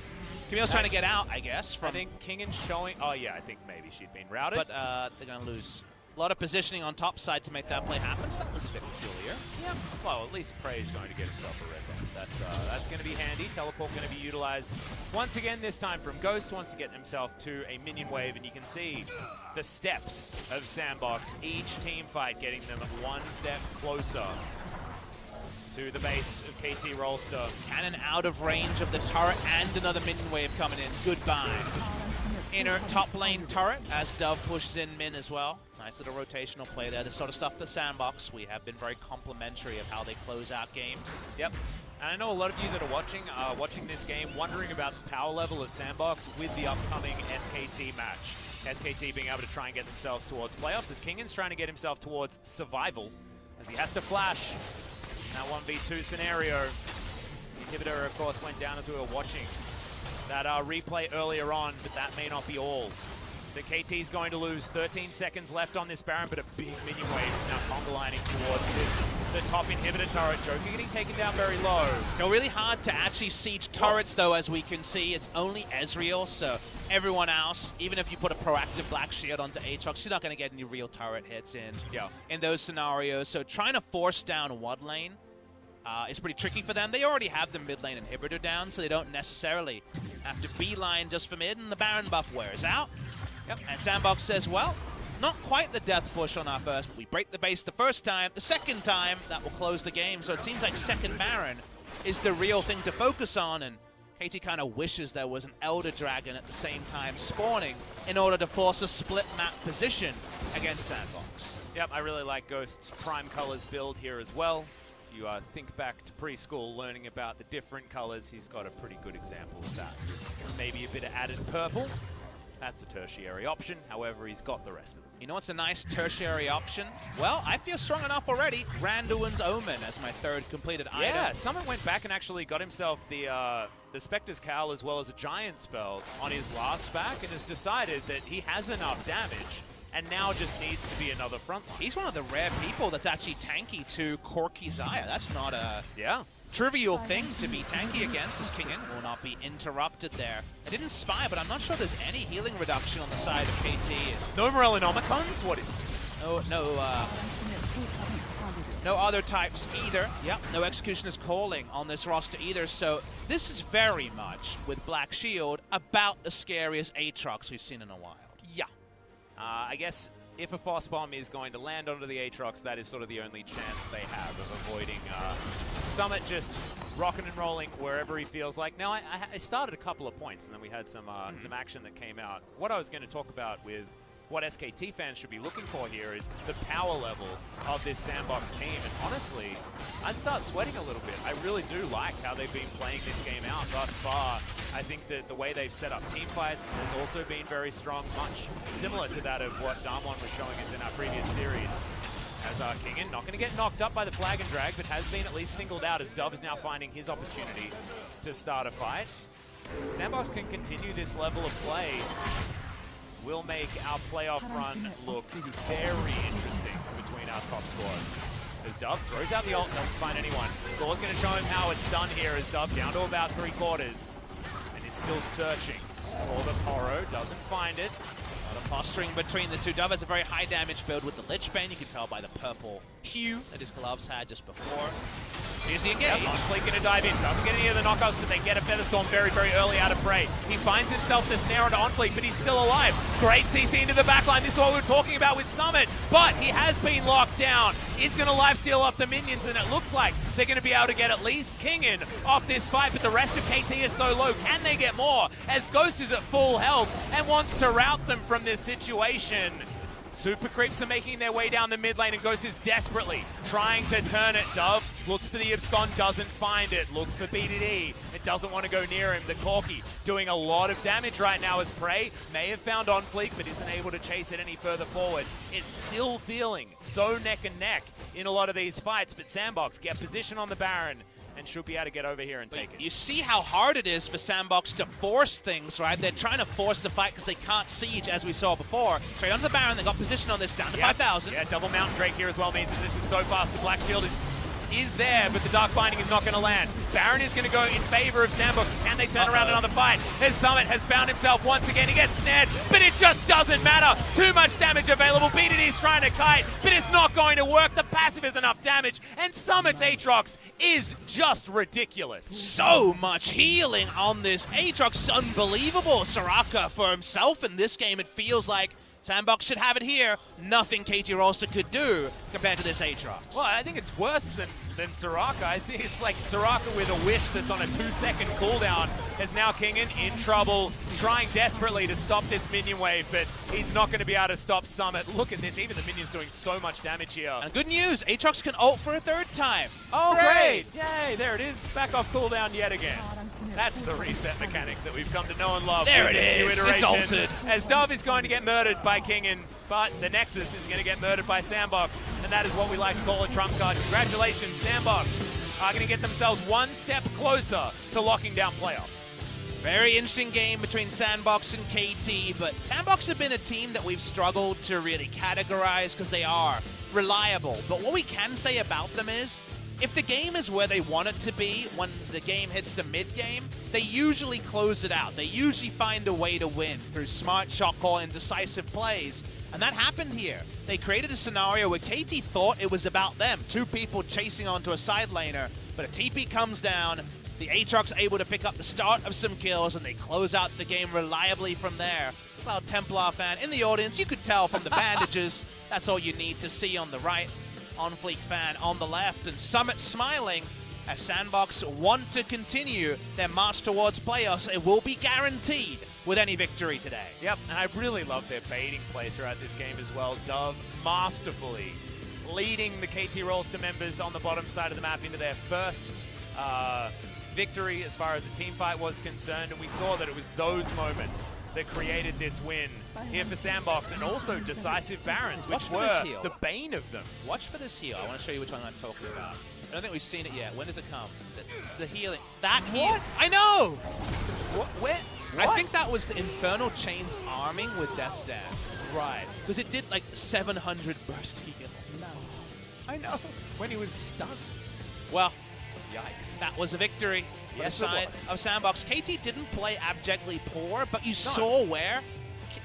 Camille's trying to get out, I guess. From I think Kingen showing, oh yeah, I think maybe she'd been routed. But they're going to lose a lot of positioning on top side to make that play happen, so that was a bit peculiar. Yeah, well, at least Prey's going to get himself a red one. That's going to be handy. Teleport going to be utilized once again, this time from Ghost. Wants to get himself to a minion wave, and you can see the steps of SANDBOX. Each team fight getting them one step closer to the base of KT Rolster. Cannon out of range of the turret, and another minion wave coming in. Goodbye. Inner top lane turret as Dove pushes in min as well. Nice little rotational play there. The sort of stuff the SANDBOX, we have been very complimentary of how they close out games. Yep. And I know a lot of you that are watching this game wondering about the power level of SANDBOX with the upcoming SKT match. SKT being able to try and get themselves towards playoffs, as Kingen's trying to get himself towards survival, as he has to flash in that 1v2 scenario. The inhibitor, of course, went down as we were watching that replay earlier on, but that may not be all. The KT's going to lose 13 seconds left on this Baron, but a big minion wave now conga lining towards the top inhibitor turret. Joker getting taken down very low. Still really hard to actually siege turrets, though, as we can see. It's only Ezreal, so everyone else, even if you put a proactive Black Shield onto Aatrox, you're not going to get any real turret hits in those scenarios. So trying to force down one lane is pretty tricky for them. They already have the mid lane inhibitor down, so they don't necessarily have to beeline just for mid, and the Baron buff wears out. Yep. And SANDBOX says, well, not quite the death push on our first, but we break the base the first time. The second time, that will close the game. So it seems like second Baron is the real thing to focus on, and KT kind of wishes there was an Elder Dragon at the same time spawning in order to force a split map position against SANDBOX. Yep, I really like Ghost's Prime Colors build here as well. If you think back to preschool, learning about the different colors, he's got a pretty good example of that. Maybe a bit of added purple. That's a tertiary option. However, he's got the rest of them. You know what's a nice tertiary option? Well, I feel strong enough already. Randuin's Omen as my third completed item. Yeah, someone went back and actually got himself the Spectre's Cowl as well as a Giant Spell on his last back, and has decided that he has enough damage and now just needs to be another front line. He's one of the rare people that's actually tanky to Corki Zaya. That's not a trivial thing to be tanky against, as Kingen will not be interrupted there. I didn't spy, but I'm not sure there's any healing reduction on the side of KT. No Morellinomicons? What is this? No other types either. Yep, no Executioner's Calling on this roster either, so this is very much, with Black Shield, about the scariest Aatrox we've seen in a while. Yeah. I guess if a Frost Bomb is going to land onto the Aatrox, that is sort of the only chance they have of avoiding Summit just rocking and rolling wherever he feels like. Now, I started a couple of points, and then we had some action that came out. What I was going to talk about with what SKT fans should be looking for here is the power level of this SANDBOX team. And honestly, I'd start sweating a little bit. I really do like how they've been playing this game out thus far. I think that the way they've set up team fights has also been very strong, much similar to that of what Damwon was showing us in our previous series. As Kingen, not going to get knocked up by the flag and drag, but has been at least singled out as Dove is now finding his opportunity to start a fight. SANDBOX can continue this level of play. Will make our playoff run look very interesting between our top squads. As Dove throws out the ult, doesn't find anyone. The score's going to show him how it's done here as Dove down to about 3/4 and is still searching for the Poro, doesn't find it. A lot of posturing between the two. Dove has a very high damage build with the Lich Bane. You can tell by the purple hue that his gloves had just before. Here's the engage. OnFleek going to dive in. Doesn't get any of the knockouts, but they get a Featherstorm very, very early out of Prey. He finds himself the snare onto OnFleek, but he's still alive. Great CC into the backline. This is what we were talking about with Summit, but he has been locked down. He's going to lifesteal up the minions, and it looks like they're going to be able to get at least Kingen off this fight, but the rest of KT is so low. Can they get more? As Ghost is at full health and wants to rout them from this situation. Super Creeps are making their way down the mid lane, and Ghost is desperately trying to turn it. Dove looks for the Abscond, doesn't find it. Looks for BDD. It doesn't want to go near him. The Corki doing a lot of damage right now as Prey may have found OnFleek, but isn't able to chase it any further forward. It's still feeling so neck and neck in a lot of these fights, but SANDBOX get position on the Baron and should be able to get over here and take it. You see how hard it is for SANDBOX to force things, right? They're trying to force the fight because they can't siege, as we saw before. Straight onto the Baron, they got position on this, down to 5,000. Yeah, double Mountain Drake here as well means that this is so fast. The Black Shield is there, but the Dark Binding is not going to land. Baron is going to go in favor of SANDBOX. Can they turn around another fight? As Summit has found himself once again. He gets snared, but it just doesn't matter. Too much damage available. BDD's trying to kite, but it's not going to work. The passive is enough damage, and Summit's Aatrox is just ridiculous. So much healing on this Aatrox. Unbelievable. Soraka for himself in this game. It feels like SANDBOX should have it here. Nothing KT Rolster could do compared to this Aatrox. Well, I think it's worse than Soraka. I think it's like Soraka with a wish that's on a 2-second cooldown. As now Kingen in trouble, trying desperately to stop this minion wave, but he's not going to be able to stop Summit. Look at this, even the minion's doing so much damage here. And good news, Aatrox can ult for a third time. Oh, great! Yay, there it is. Back off cooldown yet again. That's the reset mechanic that we've come to know and love. There it is, is, it's ulted. As Dove is going to get murdered by Kingen, but the Nexus is going to get murdered by SANDBOX, and that is what we like to call a trump card. Congratulations, SANDBOX are going to get themselves one step closer to locking down playoffs. Very interesting game between SANDBOX and KT, but SANDBOX have been a team that we've struggled to really categorize because they are reliable. But what we can say about them is, if the game is where they want it to be, when the game hits the mid-game, they usually close it out. They usually find a way to win through smart shot call and decisive plays. And that happened here. They created a scenario where KT thought it was about them. Two people chasing onto a side laner, but a TP comes down, the Aatrox able to pick up the start of some kills, and they close out the game reliably from there. Cloud Templar fan in the audience, you could tell from the bandages, that's all you need to see on the right. OnFleek fan on the left, and Summit smiling as SANDBOX want to continue their march towards playoffs. It will be guaranteed with any victory today. Yep, and I really love their baiting play throughout this game as well. Dove masterfully leading the KT Rolster members on the bottom side of the map into their first victory as far as the team fight was concerned, and we saw that it was those moments that created this win here for SANDBOX, and also Decisive Barons, which were the bane of them. Watch for this heal. I want to show you which one I'm talking about. I don't think we've seen it yet. When does it come? The healing. That heal. I know! What? Where? I think that was the Infernal Chains arming with Death's Dance. Right. Because it did like 700 burst heal. No. I know. When he was stunned. Well, Yikes. That was a victory for Yes, the it side was. of SANDBOX. KT didn't play abjectly poor, but you saw where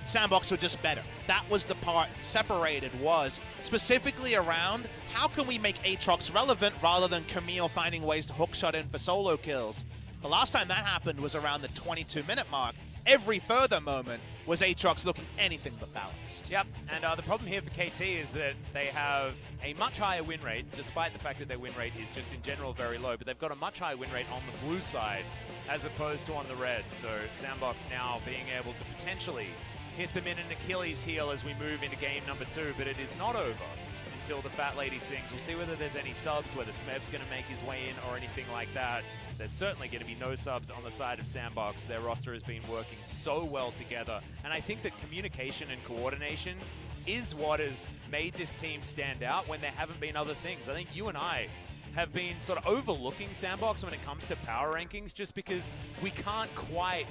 SANDBOX were just better. That was the part separated, was specifically around how can we make Aatrox relevant rather than Camille finding ways to hookshot in for solo kills. The last time that happened was around the 22-minute mark. Every further moment was Aatrox looking anything but balanced. Yep, and the problem here for KT is that they have a much higher win rate, despite the fact that their win rate is just in general very low, but they've got a much higher win rate on the blue side as opposed to on the red. So SANDBOX now being able to potentially hit them in an Achilles heel as we move into game number 2, but it is not over until the Fat Lady sings. We'll see whether there's any subs, whether Smeb's going to make his way in or anything like that. There's certainly going to be no subs on the side of SANDBOX. Their roster has been working so well together, and I think that communication and coordination is what has made this team stand out when there haven't been other things. I think you and I have been sort of overlooking SANDBOX when it comes to power rankings just because we can't quite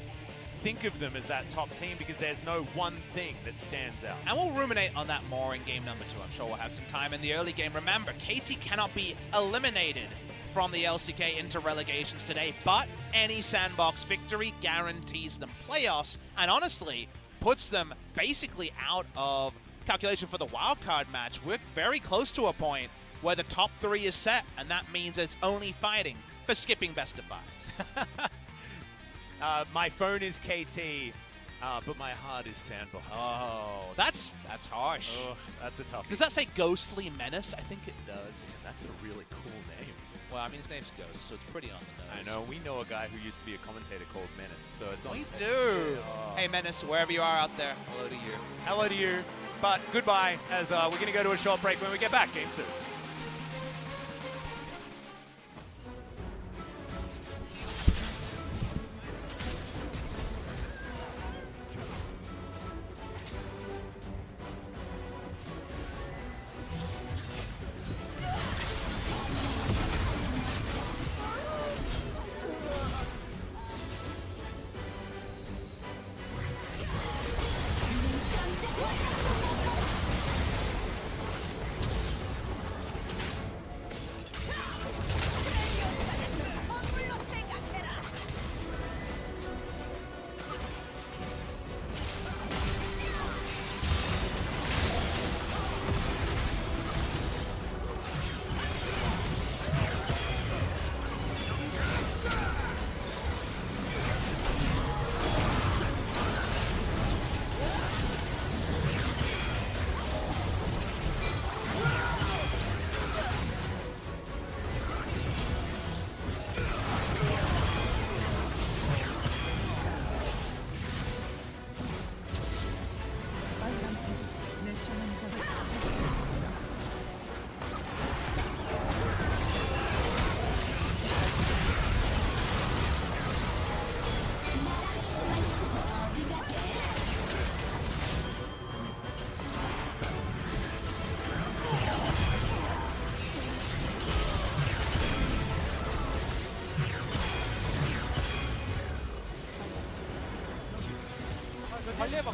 think of them as that top team because there's no one thing that stands out. And we'll ruminate on that more in game number 2. I'm sure we'll have some time in the early game. Remember, KT cannot be eliminated from the LCK into relegations today, but any SANDBOX victory guarantees them playoffs and honestly puts them basically out of calculation for the wildcard match. We're very close to a point where the top 3 is set, and that means it's only fighting for skipping best of 5s. My phone is KT, but my heart is SANDBOX. Oh, that's harsh. Oh, that's a tough. Does that say Ghostly Menace? I think it does. That's a really cool name. Well, I mean, his name's Ghost, so it's pretty on the nose. I know. We know a guy who used to be a commentator called Menace, so it's on. We do. Oh. Hey, Menace, wherever you are out there, hello to you. Hello to you, but goodbye, as we're going to go to a short break. When we get back, game 2.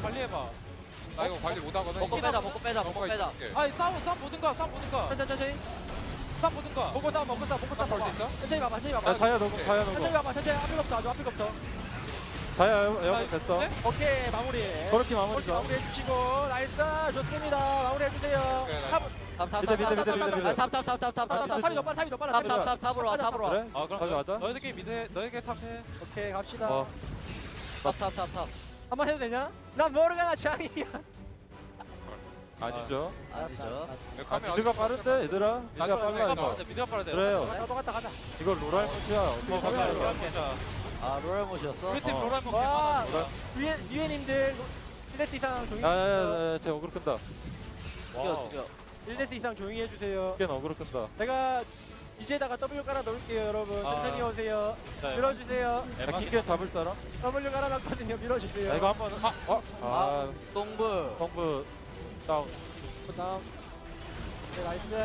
관리해봐. 나 이거 관리 못하거든. 먹고 빼자, 먹고 빼자, 먹고 빼자. 아니 싸움 보든가. 천천히. 싸움 보든가. 먹고 싸움, 먹고 싸움, 먹고 싸움. 볼수 있어? 천천히 봐봐, 천천히 봐봐. 야, 자야 너고, 자야 천천히 너고. 봐봐, 천천히. 앞에 없어, 아주 앞에 없어. 자야, 여기 됐어. 네? 오케이, 마무리. 그렇게 마무리 그렇게 좋아. 마무리 해주시고, 나이스, 좋습니다. 마무리 해주세요. 오케이, 탑, 밑에. 탑이 더 빨라. 탑으로 와, 탑으로 와. 그래? 아 그럼 가져가자. 너희들끼리 밑에 너희들끼리 탑해. 오케이, 갑시다. 어. 탑. 한번 해도 되냐? 난 모르가나 장이야. 아니죠. 아니죠. 미드가 빠른데, 얘들아. 미드가 빨라, 이거. 미드가 빠르대. 그래요. 가자. 이거 로랄 못이야. 어떻게 가자. 아, 로얄못이었어? 우리 팀 어. 로라이몬 와, 개많아. 위에님들 1대스 이상 조용히 야야야, 쟤 어그로 끈다. 죽여. 1대스 이상 조용히 해주세요. 걔는 어그로 끈다. 제가 이제다가 W 깔아 놓을게요, 여러분. 천천히 오세요. 자, 밀어주세요. 야, 기계 잡을 사람? W 깔아 놨거든요. 밀어주세요. 야, 이거 한 번은. 아, 똥부. 성부 다운. 다음. 네, 나이스.